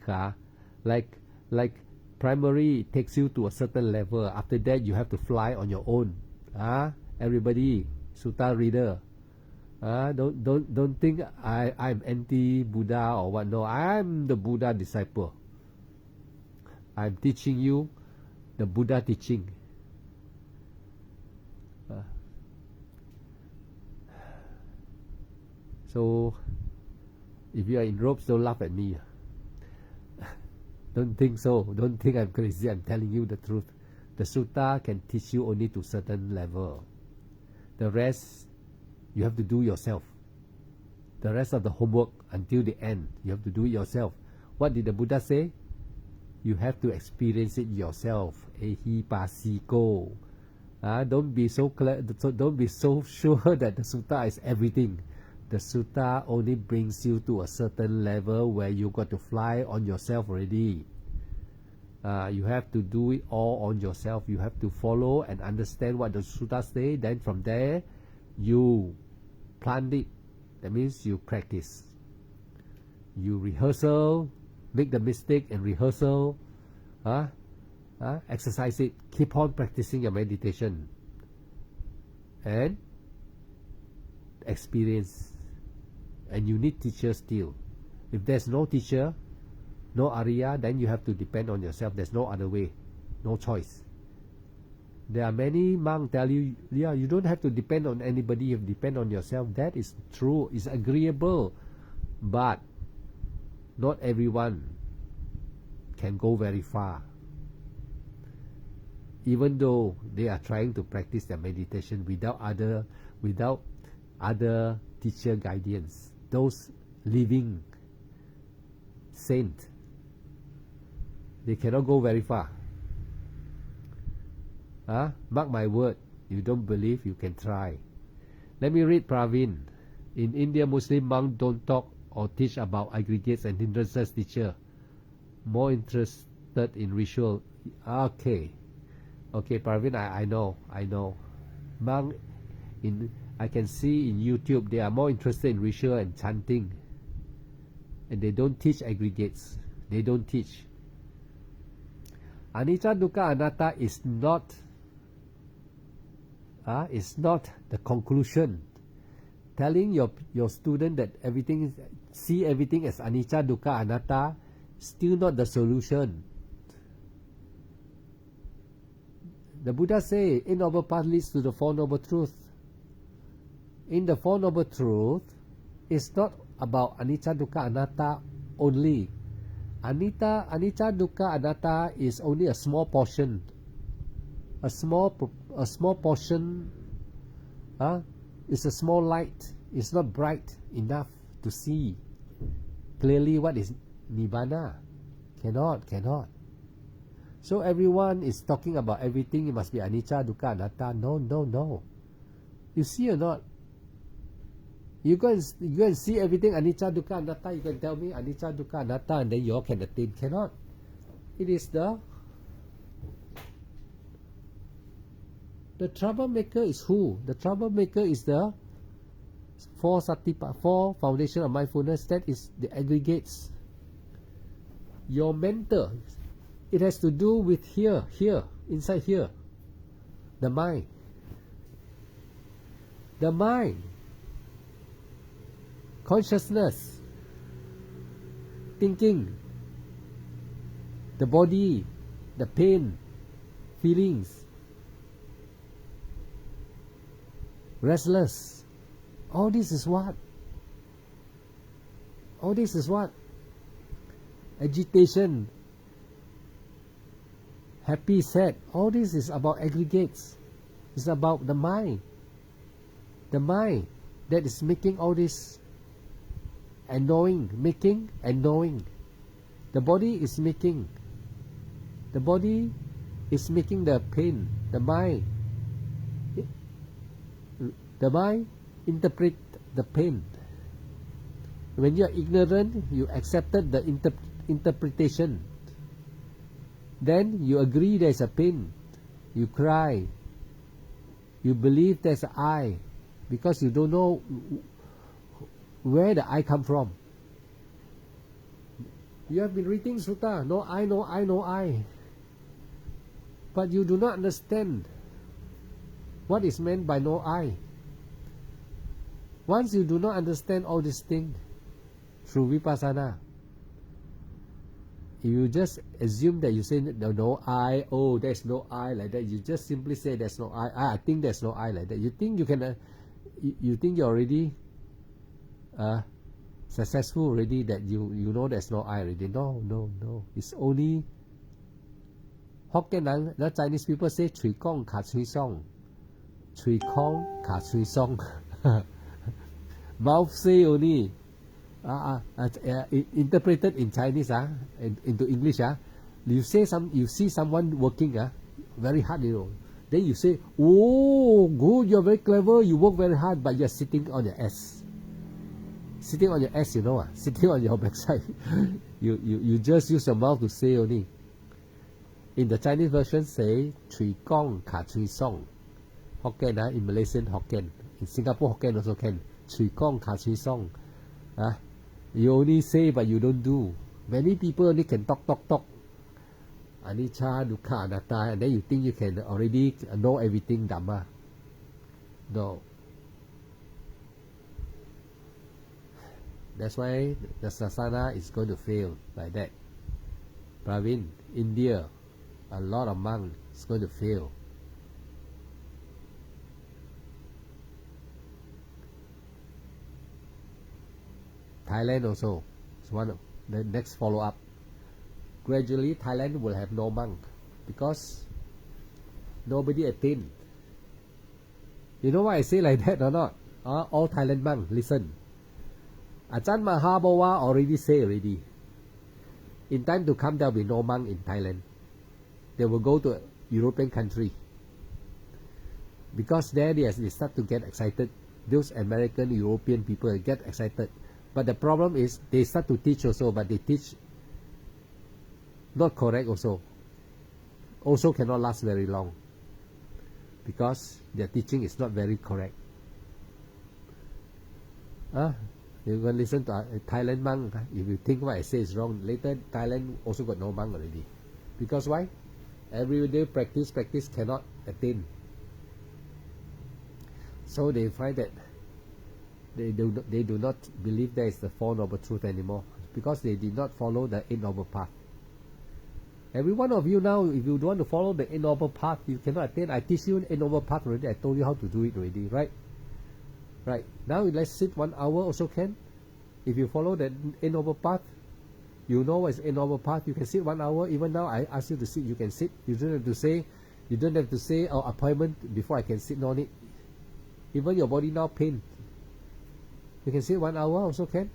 primary, it takes you to a certain level. After that, you have to fly on your own. Everybody, sutta reader. Don't think I'm anti-Buddha or what. No, I'm the Buddha disciple. I'm teaching you the Buddha teaching. So if you are in ropes, don't laugh at me. Don't think so. Don't think I'm crazy. I'm telling you the truth. The sutta can teach you only to a certain level. The rest, you have to do yourself. The rest of the homework until the end, you have to do it yourself. What did the Buddha say? You have to experience it yourself. Ehipassiko. Don't be so don't be so sure that the sutta is everything. The sutta only brings you to a certain level where you got to fly on yourself already. You have to do it all on yourself. You have to follow and understand what the sutta say. Then from there, you plant it. That means you practice. You rehearsal, make the mistake and rehearsal. Exercise it. Keep on practicing your meditation. And experience. And you need teachers still. If there's no teacher, no Ariya, then you have to depend on yourself. There's no other way. No choice. There are many monks tell you, you don't have to depend on anybody. You depend on yourself. That is true. It's agreeable. But not everyone can go very far. Even though they are trying to practice their meditation without other teacher guidance. Those living saint, they cannot go very far. Mark my word, you don't believe, you can try. Let me read Praveen. In India, Muslim monks don't talk or teach about aggregates and hindrances, teacher. More interested in ritual. Okay, Praveen, I know. Monk I can see in YouTube, they are more interested in ritual and chanting. And they don't teach aggregates. They don't teach. Anicca, Dukkha, Anatta is not is not the conclusion. Telling your student that see everything as anicca, dukkha, anatta, still not the solution. The Buddha say, Eight Noble Path leads to the Four Noble Truths. In the Four Noble Truths, it's not about anicca, dukkha, anatta only. Anicca, dukkha, anatta is only a small portion. A small portion. It's a small light. It's not bright enough to see clearly what is nibbana. Cannot. So everyone is talking about everything. It must be anicca, dukkha, anatta. No. You see or not? You go and see everything anicca, dukkha, anatta. You can tell me anicca, dukkha, anatta, and then you all can attain. Cannot. It is the troublemaker is who? The troublemaker is the four foundation of mindfulness. That is the aggregates. Your mental. It has to do with here, inside here. The mind. Consciousness. Thinking. The body. The pain. Feelings. Restless. All this is what? Agitation. Happy, sad. All this is about aggregates. It's about the mind. The mind that is making all this and knowing. Making and knowing. The body is making. The body is making the pain. The mind interpret the pain. When you are ignorant, you accepted the interpretation. Then you agree there's a pain. You cry. You believe there's an I, because you don't know where the I come from. You have been reading sutta. No I. But you do not understand what is meant by no I. Once you do not understand all these things through vipassana, you just assume that you say no I, there's no I like that. You just simply say there's no I think there's no I like that. You think you can, you think you're already successful already, that you know there's no I already. No. It's only Hokkien, the Chinese people say Chui Kong Ka Chui Song. Chui Kong Ka Chui Song. Mouth say only. Interpreted in Chinese into English, you see someone working very hard, then you say, oh good, you're very clever, you work very hard, but you're sitting on your ass. Sitting on your ass, sitting on your backside. you just use your mouth to say only. In the Chinese version say Chui Kong Ka Chui Song. Hokkien, in Malaysian Hokkien, in Singapore Hokkien also can. Chui Kong Ka Chui Song. You only say but you don't do. Many people only can talk. Anicca, dukkha, anatta, and then you think you can already know everything Dhamma. No. That's why the sasana is going to fail like that. Praveen, India, a lot of monks is going to fail. Thailand also is one of the next follow-up. Gradually, Thailand will have no monk because nobody attained. You know why I say like that or not? All Thailand monks, listen. Ajahn Mahabowa already say already. In time to come, there will be no monk in Thailand. They will go to a European country. Because there they start to get excited. Those American, European people get excited. But the problem is they start to teach also, but they teach not correct also. Also cannot last very long because their teaching is not very correct. You can listen to a Thailand monk. If you think what I say is wrong, later Thailand also got no monk already. Because why? Every day practice cannot attain. So they find that they do not believe there is the Four Noble Truths anymore, because they did not follow the Eight Noble Path. Every one of you now, if you don't want to follow the Eight Noble Path, you cannot attain. I teach you Eight Noble Path already. I told you how to do it already, right? Right. Now let's sit 1 hour also can. If you follow the Eight Noble Path, you know what's Eight Noble Path. You can sit 1 hour. Even now, I ask you to sit. You can sit. You don't have to say, oh, appointment before I can sit. No need. Even your body now pain, you can sit 1 hour also can.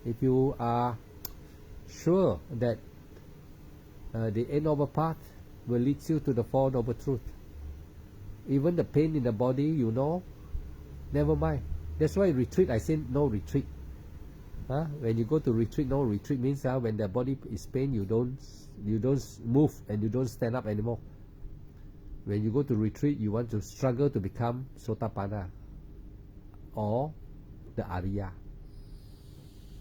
If you are sure that the Eight Noble Path will lead you to the Four Noble Truths. Even the pain in the body, you know, never mind. That's why retreat, I say no retreat. When you go to retreat, no retreat means when the body is pain, you don't move and you don't stand up anymore. When you go to retreat, you want to struggle to become Sotapanna or the Arya.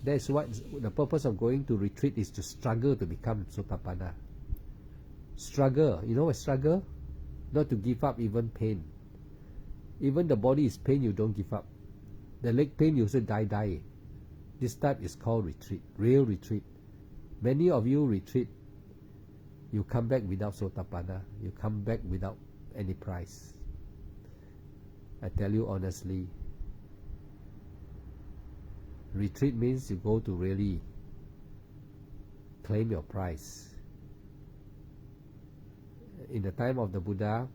That's what the purpose of going to retreat is, to struggle to become Sotapanna. Struggle, you know what struggle? Not to give up even pain. Even the body is pain, you don't give up. The leg pain, you also die. This type is called retreat, real retreat. Many of you retreat, you come back without Sotapanna, you come back without any prize. I tell you honestly, retreat means you go to really claim your prize. In the time of the Buddha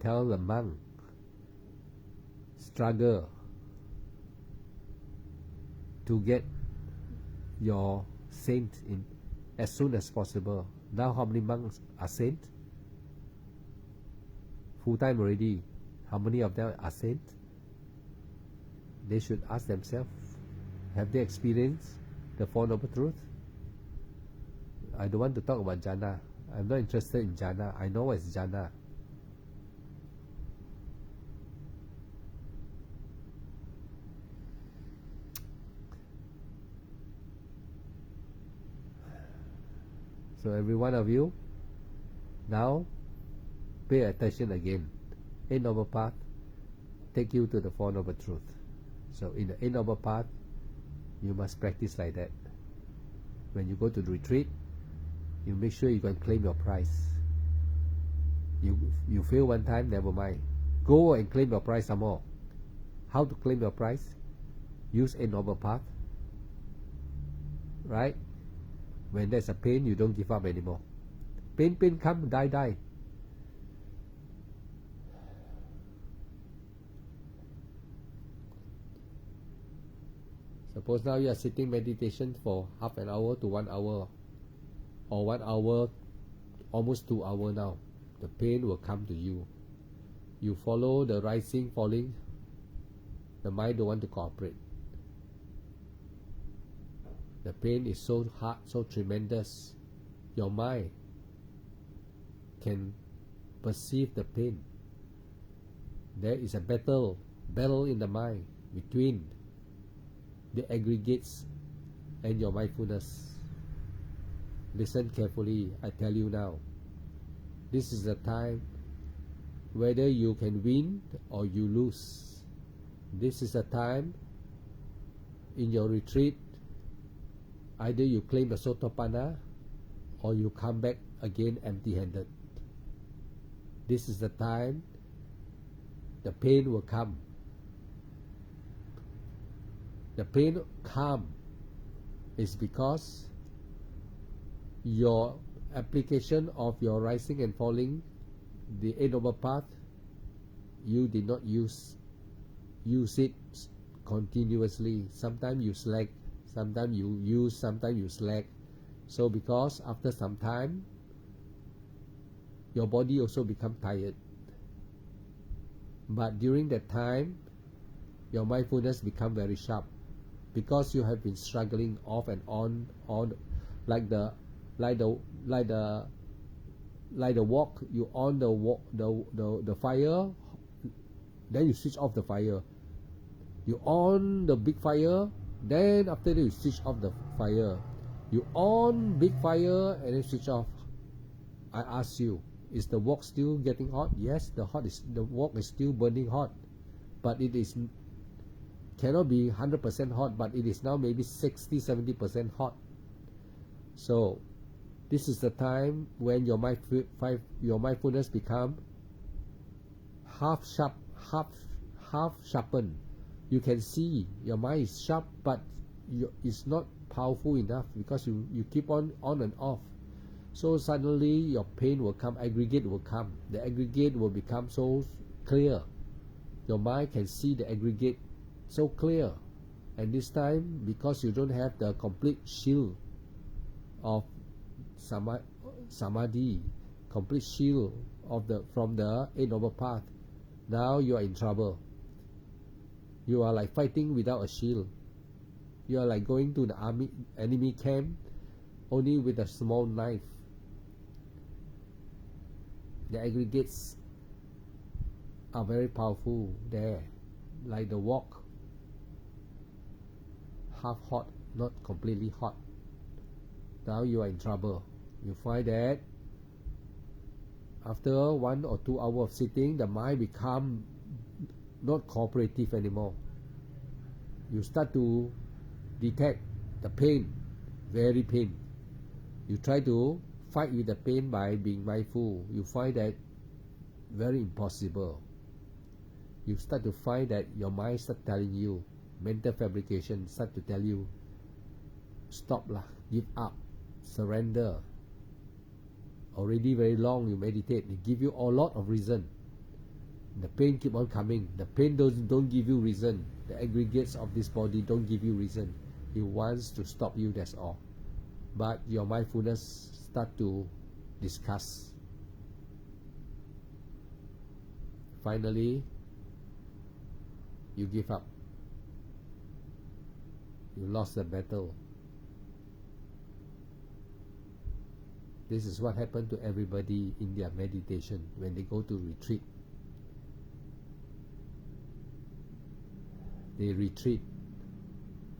tells the monk, struggle to get your saint in as soon as possible. Now how many monks are saint? Full time already. How many of them are saint? They should ask themselves, have they experienced the Four Noble Truths? I don't want to talk about jhana. I'm not interested in jhana. I know what's jhana. So every one of you, now pay attention again. Eight Noble Path take you to the Four Noble Truths. So in the Eight Noble Path, you must practice like that. When you go to the retreat, you make sure you can claim your prize. You fail one time, never mind. Go and claim your prize some more. How to claim your prize? Use Eight Noble Path. Right? When there's a pain, you don't give up anymore. Pain come, die. Suppose now you are sitting meditation for half an hour to 1 hour, or 1 hour, almost 2 hours now. The pain will come to you. You follow the rising, falling. The mind don't want to cooperate. The pain is so hard, so tremendous. Your mind can perceive the pain. There is a battle in the mind between the aggregates and your mindfulness. Listen carefully, I tell you now. This is the time whether you can win or you lose. This is the time in your retreat. Either you claim the Sotapanna or you come back again empty-handed. This is the time the pain will come. The pain come is because your application of your rising and falling, the Eight Noble Path, you did not use it continuously. Sometimes you slack, sometimes you use, sometimes you slack. So because after some time, your body also become tired. But during that time, your mindfulness become very sharp, because you have been struggling off and on like the walk. You on the fire, then you switch off the fire. You on the big fire, then after that you switch off the fire. You on big fire and then switch off. I ask you, is the wok still getting hot? Yes, the wok is still burning hot. but it is cannot be 100% hot, but it is now maybe 60-70% hot. So this is the time when your mindfulness become half sharpened. You can see your mind is sharp, but it's not powerful enough because you keep on and off. So suddenly your pain will come, aggregate will come. The aggregate will become so clear. Your mind can see the aggregate so clear. And this time, because you don't have the complete shield of samadhi, complete shield of from the Eight Noble Path, now you are in trouble. You are like fighting without a shield. You are like going to the enemy camp only with a small knife. The aggregates are very powerful there, like the wok, half hot, not completely hot. Now you are in trouble. You find that after 1 or 2 hours of sitting, the mind become not cooperative anymore. You start to detect the pain, very pain. You try to fight with the pain by being mindful. You find that very impossible. You start to find that your mind start telling you, mental fabrication start to tell you, stop lah, give up, surrender. Already very long you meditate, they give you a lot of reason. The pain keep on coming. The pain don't give you reason. The aggregates of this body don't give you reason. It wants to stop you, that's all. But your mindfulness start to discuss. Finally, you give up. You lost the battle. This is what happened to everybody in their meditation when they go to retreat. They retreat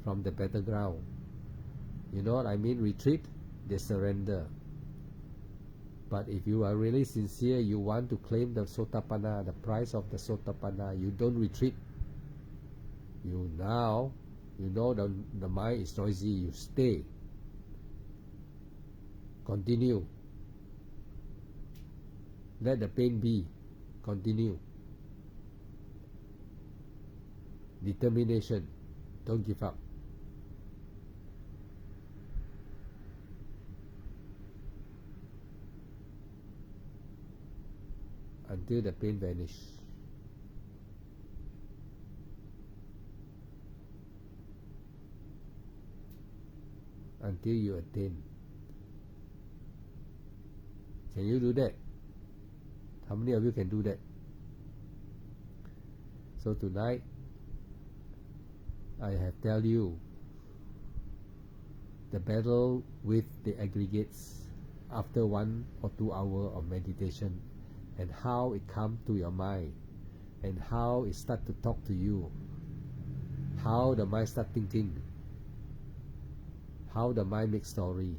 from the battleground. You know what I mean? Retreat, they surrender. But if you are really sincere, you want to claim the Sotapanna, the prize of the Sotapanna, you don't retreat. You know the mind is noisy, you stay. Continue. Let the pain be. Continue. Determination. Don't give up. Until the pain vanishes. Until you attain. Can you do that? How many of you can do that? So tonight, I have tell you the battle with the aggregates after 1 or 2 hours of meditation, and how it come to your mind, and how it start to talk to you, how the mind start thinking, how the mind makes story.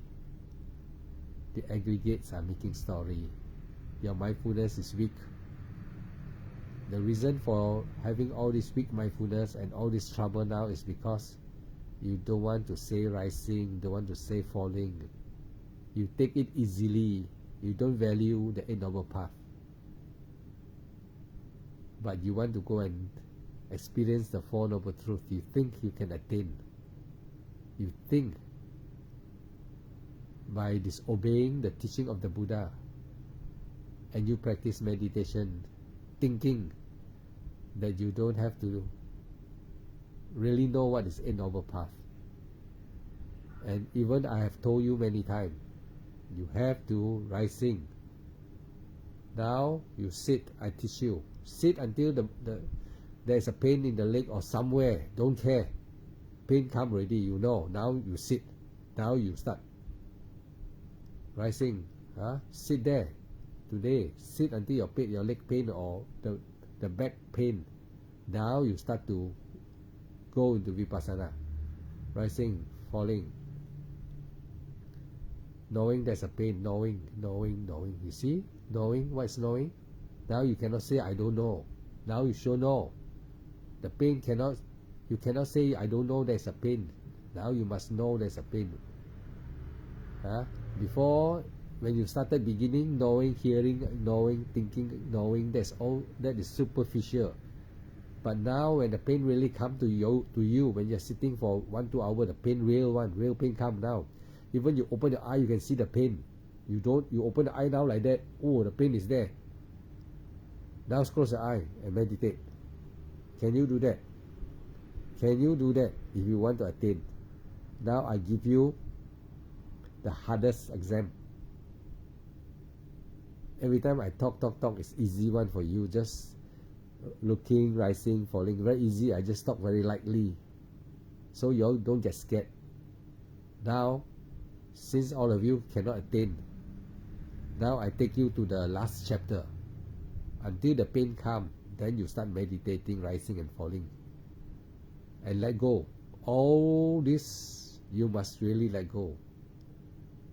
The aggregates are making story. Your mindfulness is weak. The reason for having all this weak mindfulness and all this trouble now is because you don't want to say rising, don't want to say falling. You take it easily. You don't value the Eight Noble Path. But you want to go and experience the Four Noble Truths. You think you can attain. You think by disobeying the teaching of the Buddha, and you practice meditation thinking that you don't have to really know what is Eight Noble Path. And even I have told you many times, you have to rising. Now you sit, I teach you. Sit until there is a pain in the leg or somewhere, don't care. Pain come already, you know. Now you sit. Now you start. Rising. Sit there. Today, sit until your leg pain or the back pain. Now you start to go into Vipassana. Rising, falling. Knowing there's a pain, knowing. You see? Knowing, what is knowing? Now you cannot say, I don't know. Now you sure know. The pain cannot, you cannot say, I don't know there's a pain. Now you must know there's a pain. Before, when you started beginning, knowing, hearing, knowing, thinking, knowing, that is superficial. But now when the pain really come to you, when you're sitting for 1-2 hours, the pain, real pain come now. Even you open your eye, you can see the pain. You open the eye now like that, oh, the pain is there. Now close the eye and meditate. Can you do that? Can you do that if you want to attain? Now I give you the hardest exam. Every time I talk, it's easy one for you. Just looking, rising, falling, very easy. I just talk very lightly, so you all don't get scared. Now, since all of you cannot attain, now I take you to the last chapter. Until the pain comes, then you start meditating, rising and falling, and let go. All this you must really let go.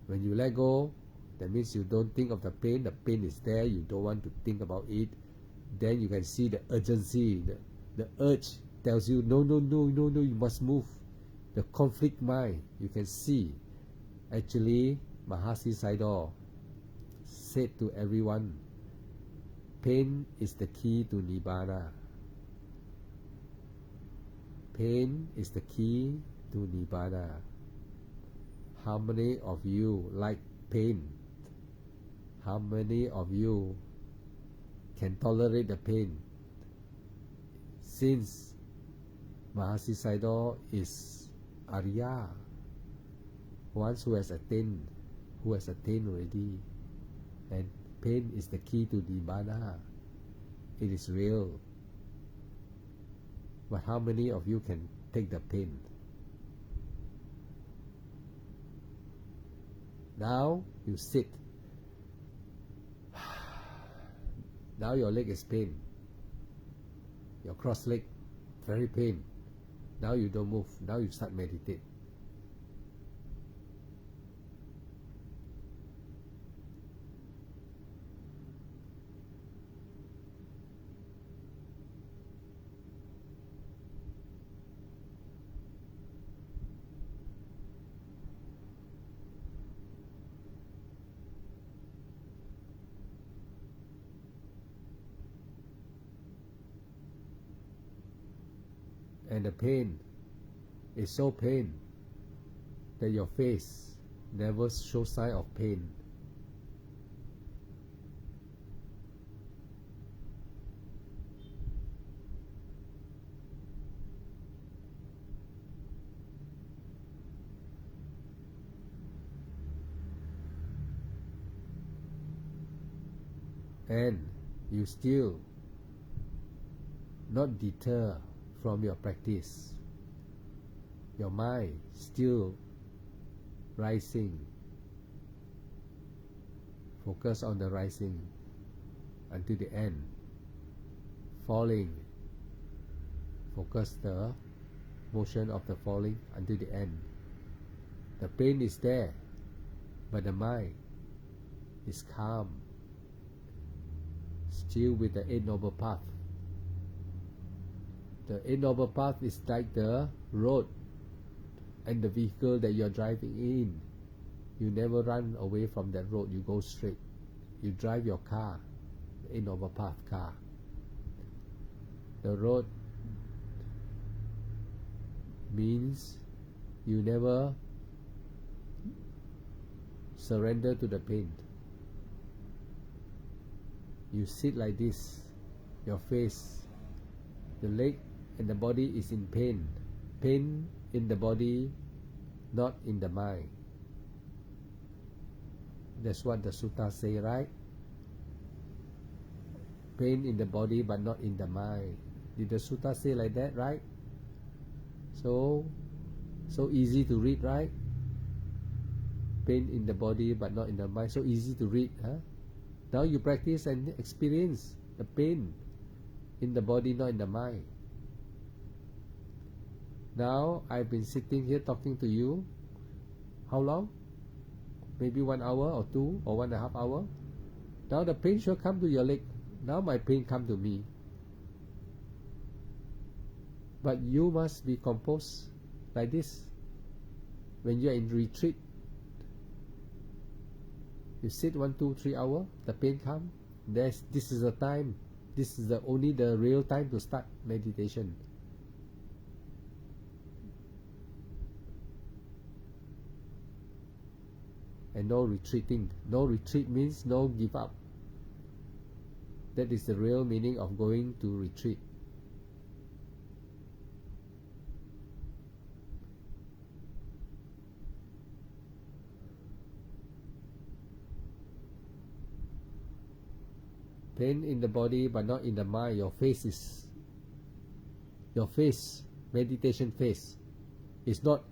When you let go, that means you don't think of the pain. The pain is there, you don't want to think about it. Then you can see the urgency, the urge tells you, no, you must move. The conflict mind, you can see. Actually, Mahasi Sayadaw said to everyone, pain is the key to Nibbana. Pain is the key to Nibbana. How many of you like pain? How many of you can tolerate the pain? Since Mahasi Sayadaw is Arya, one who has attained already, and pain is the key to Nibbana. It is real. But how many of you can take the pain? Now you sit. Now your leg is pain. Your cross leg, very pain. Now you don't move. Now you start meditate. And the pain is so pain that your face never shows sign of pain. And you still not deter from your practice. Your mind still rising. Focus on the rising until the end. Falling. Focus the motion of the falling until the end. The pain is there, but the mind is calm, still with the Eight Noble Path. The Eight Noble Path is like the road and the vehicle that you are driving in. You never run away from that road, you go straight. You drive your car, the Eight Noble Path car. The road means you never surrender to the pain. You sit like this, your face, the leg and the body is in pain. Pain in the body, not in the mind. That's what the sutta say, right? Pain in the body but not in the mind. Did the sutta say like that, right? So easy to read, right? Pain in the body but not in the mind. So easy to read, huh? Now you practice and experience the pain in the body, not in the mind. Now I've been sitting here talking to you. How long? Maybe 1 hour or 2 or 1.5 hours. Now the pain shall come to your leg. Now my pain come to me. But you must be composed like this. When you are in retreat, you sit 1, 2, 3 hours, the pain comes. This is the time. This is only the real time to start meditation. And no retreating. No retreat means no give up. That is the real meaning of going to retreat. Pain in the body but not in the mind. Your face, meditation face, is not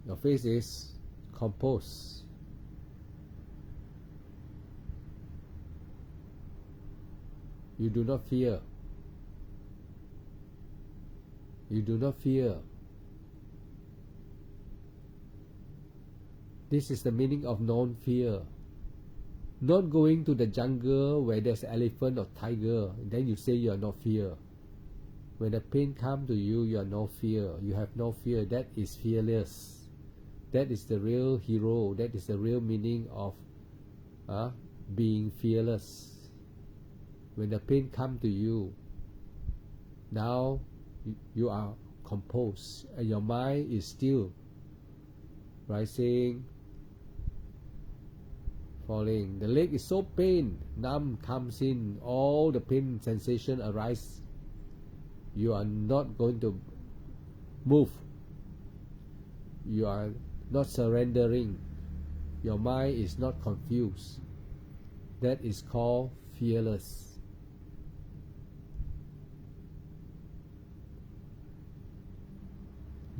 your face is composed. You do not fear. You do not fear. This is the meaning of non-fear. Not going to the jungle where there's elephant or tiger, then you say you are not fear. When the pain comes to you, you are no fear. You have no fear. That is fearless. That is the real hero. That is the real meaning of being fearless. When the pain comes to you, now you are composed and your mind is still rising, falling. The leg is so pain, numb comes in, all the pain sensation arise. You are not going to move. You are not surrendering. Your mind is not confused. That is called fearless.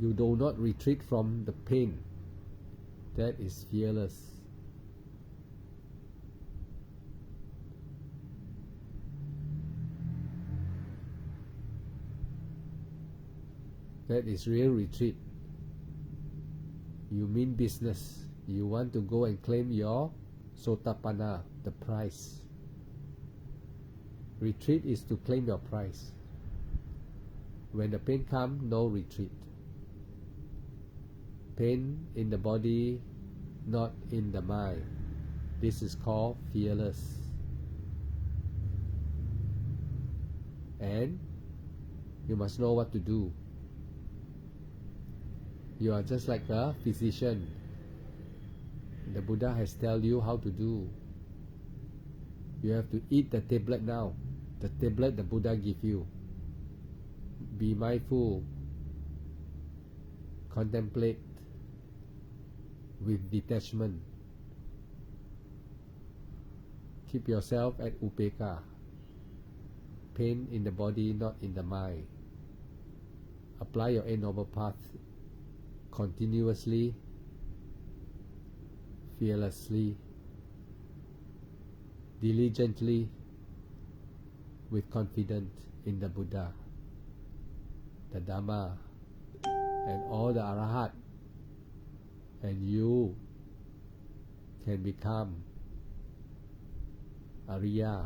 You do not retreat from the pain. That is fearless. That is real retreat. You mean business. You want to go and claim your Sotapanna, the prize. Retreat is to claim your prize. When the pain comes, no retreat. Pain in the body, not in the mind. This is called fearless. And you must know what to do. You are just like a physician. The Buddha has tell you how to do. You have to eat the tablet now. The tablet the Buddha give you. Be mindful. Contemplate with detachment. Keep yourself at Upekkha. Pain in the body, not in the mind. Apply your Eight Noble Path continuously, fearlessly, diligently, with confidence in the Buddha, the Dhamma, and all the Arahat. And you can become Arya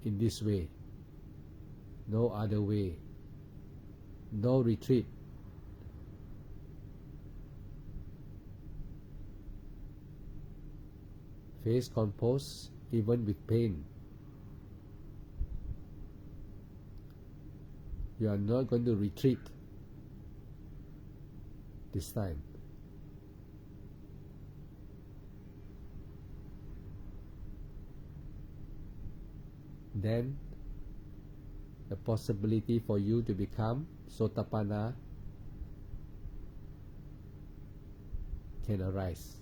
in this way. No other way. No retreat. Face composed even with pain. You are not going to retreat this time. Then the possibility for you to become Sotapanna can arise.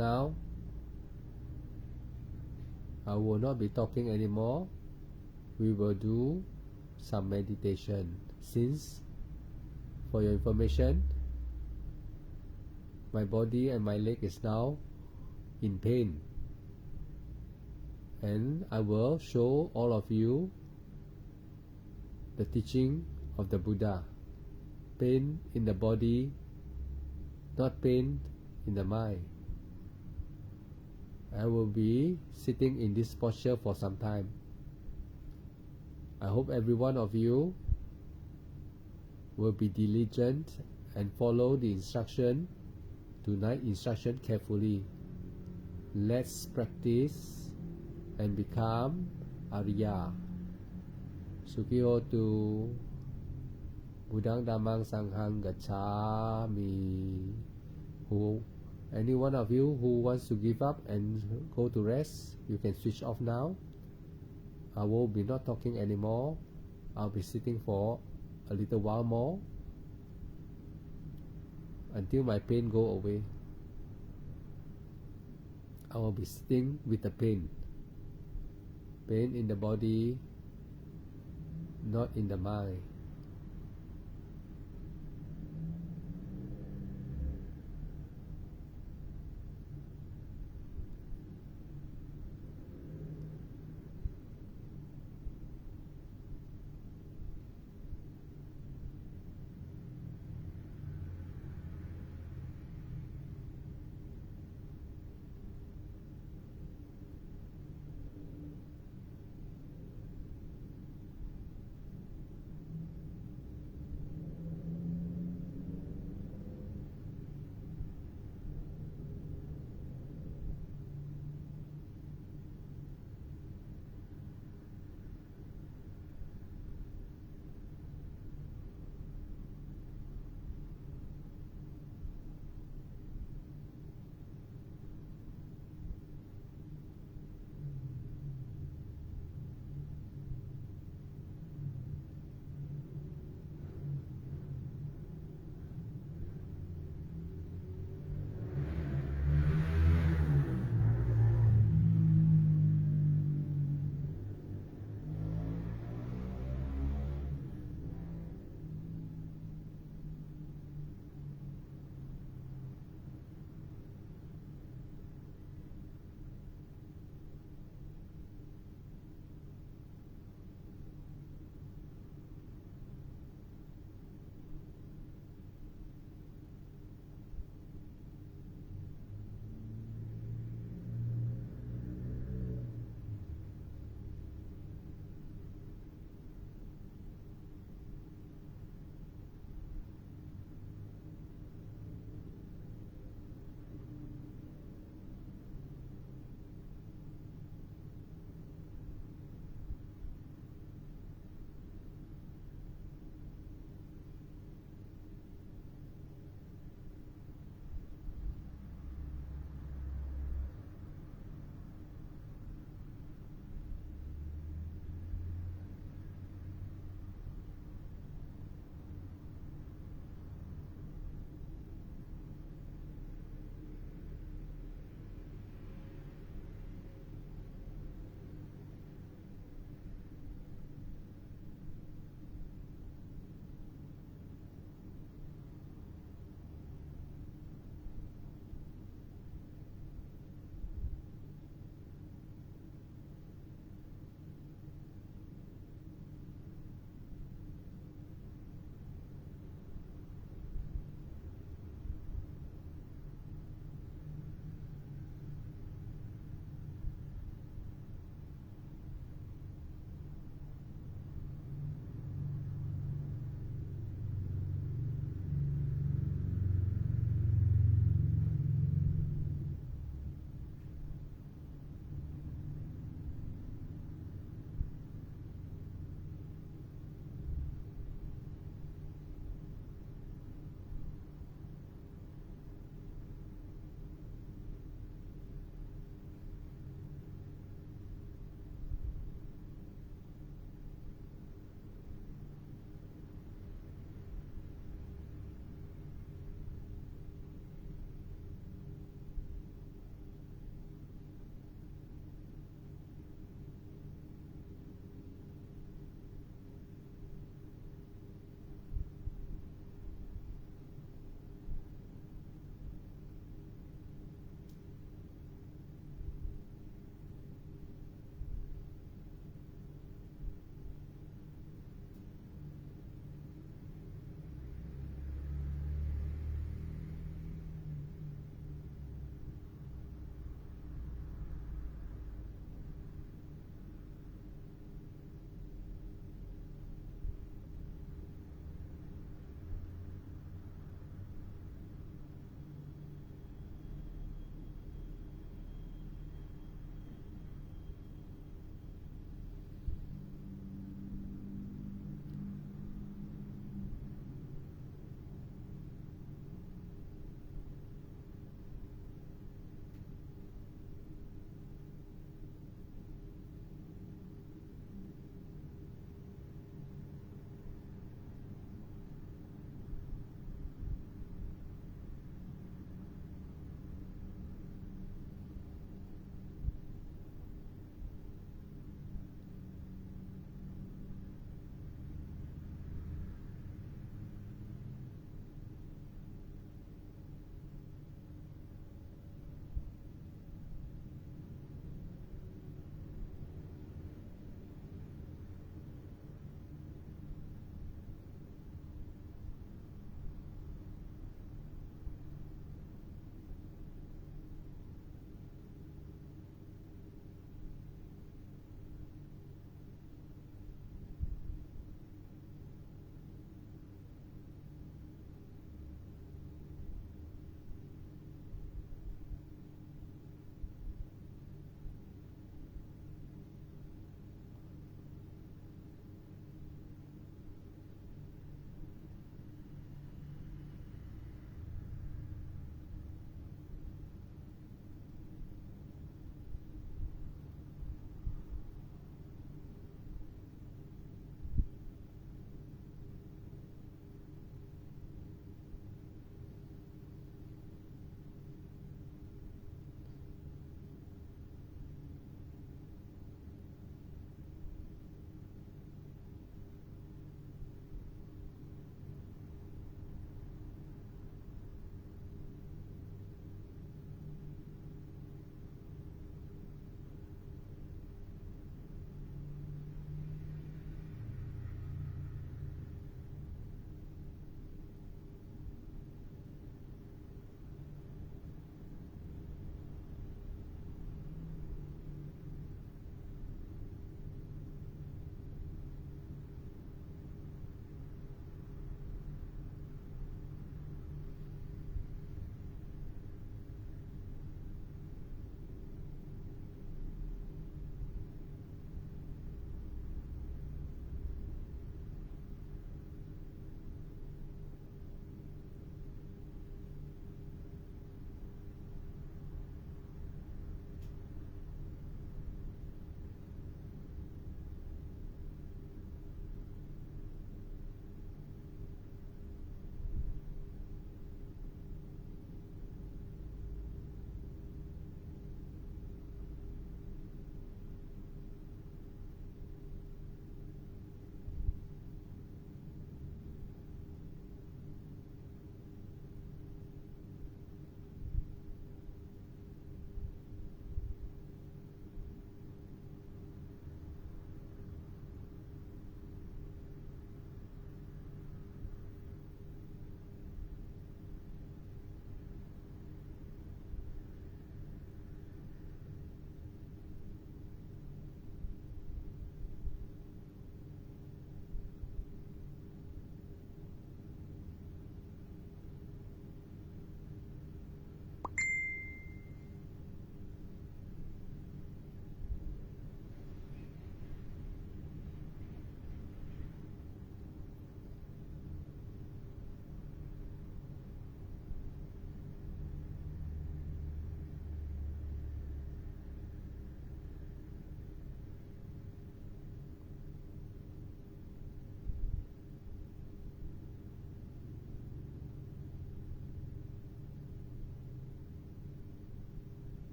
Now, I will not be talking anymore. We will do some meditation. Since, for your information, my body and my leg is now in pain, and I will show all of you the teaching of the Buddha. Pain in the body, not pain in the mind. I will be sitting in this posture for some time. I hope every one of you will be diligent and follow the instruction, tonight instruction carefully. Let's practice and become Arya. Sukhihotu. Buddhang Dhammang Sanghang Gacchami. Any one of you who wants to give up and go to rest, you can switch off now. I will be not talking anymore. I'll be sitting for a little while more until my pain go away. I will be sitting with the pain in the body, not in the mind.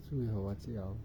最好啊之後。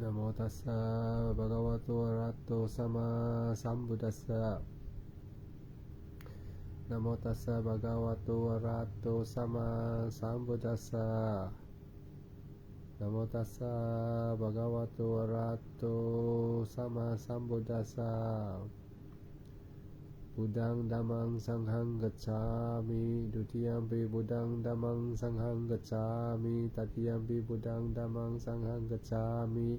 นะโมตัสสะภะคะวะโตอะระหะโตสัมมาสัมพุทธัสสะนะโมตัสสะภะคะวะโตอะระหะโตสัมมาสัมพุทธัสสะนะโมตัสสะภะคะวะโตอะระหะโตสัมมาสัมพุทธัสสะบุดังธัมมังสังฆังกัจฉามิดุติยัมปิบุดังธัมมังสังฆังกัจฉามิตติยัมปิบุดังธัมมังสังฆังกัจฉามิ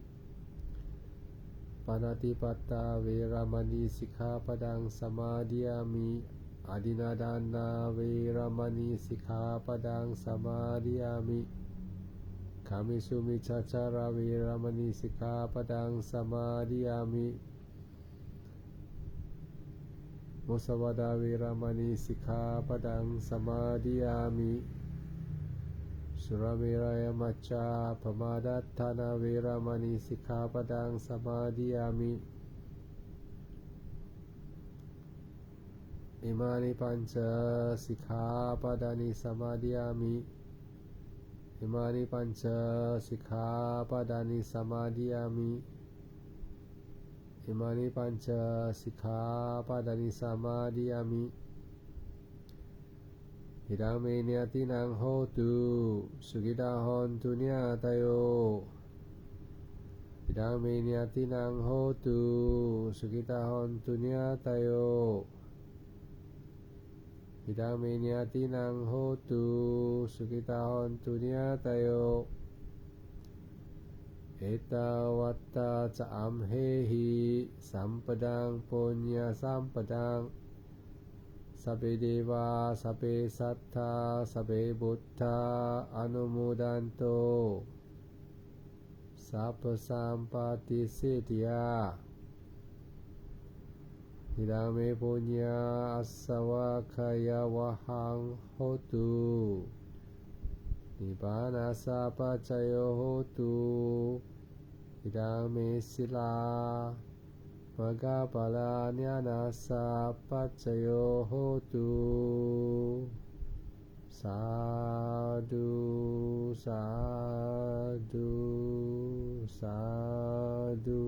ปานาติปาตาเวรมณีสิกขาปดังสมาธิยามิอาดินาดานาเวรมณีสิกขาปดังสมาธิยามิกามิสุมิจฉาจาราเวรมณีสิกขาปดังสมาธิยามิมุสาวาดาเวรมณีสิกขาปดังสมาธิยามิสุราเมรยมัจจาปมาดัฏฐานาเวรมณีสิกขาปดังสมาธิยามิอิมานิปัญจสิกขาปดานิสมาธิยามิอิมานิปัญจสิกขาปดานิสมาธิยามิอิมานิปัญจสิกขาปดานิสมาธิยามิอิดังเมเนตินังโหตุสุขิตาหอนตุเนียตโยอิดังเมเนตินังโหตุสุขิตาหอนตุเนียตโยอิดังเมเนตินังโหตุสุขิตาหอนตุเนียตโยเอตวัตตาจะอัมเหหิสัมปดังปุญญาสัมปดังสัพเพเทวาสัพเพสัทธาสัพเพบุตตาอนุโมดันโตสัพพสัมปติสิทธิยาอิดังเมปุญญาอัสสวะขยาวะหังโหตุนิพพานาสัพพัจจโยโหตุอิดังเมศิลามกะปะลาญาณาสัพพัจจโยโหตุสาธุสาธุสาธุ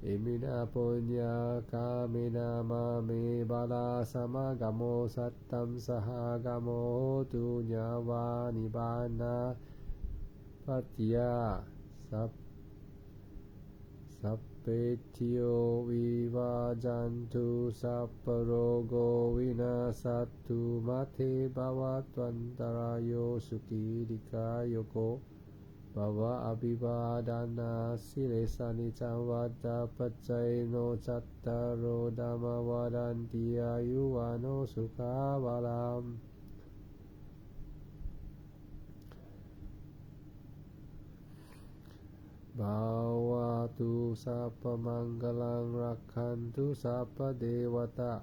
อิมินาปุญญากาเมนามาเมบาลาสมากโมสัตตัมสหกโมโหตุญาวานิบานาปัตติยาสัพเพทิโยวิวาจันตุสัพพโรโกวินาสัตตุมาเทภวัตวันตรายโยสุขีติกายโยโกภวะอภิวาดานาสิเลสานิจังวัฏฏาปัจจัยโนจัตตารโอธรรมวาดันติอายุวโนสุขาภาลังภาวะตุสัพพมังคลังรักขันตุสัพพเทวตา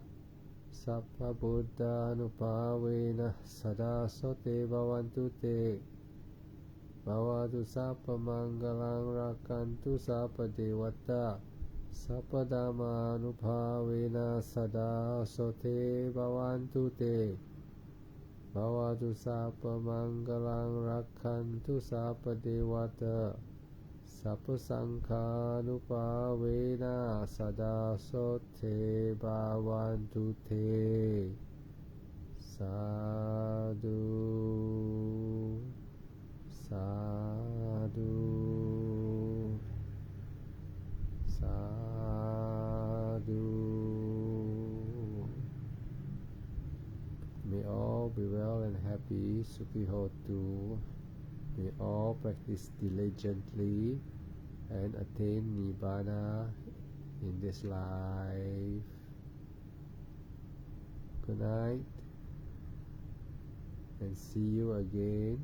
สัพพพุทธานุภาเวนะสดาโสเตภวันตุเตภาวะตุสัพพมังคลังรักขันตุสัพพเทวตาสัพพธรรมานุภาเวนะสดาโสเตภวันตุเตภาวะตุสัพพมังคลังรักขันตุสัพพเทวตาสัพพสังฆานุภาเวนะสดาโสเทภวันตุเตสาธุสาธุสาธุ May all be well and happy Sukhi Hotu. May all practice diligently and attain Nibbana in this life. Good night and see you again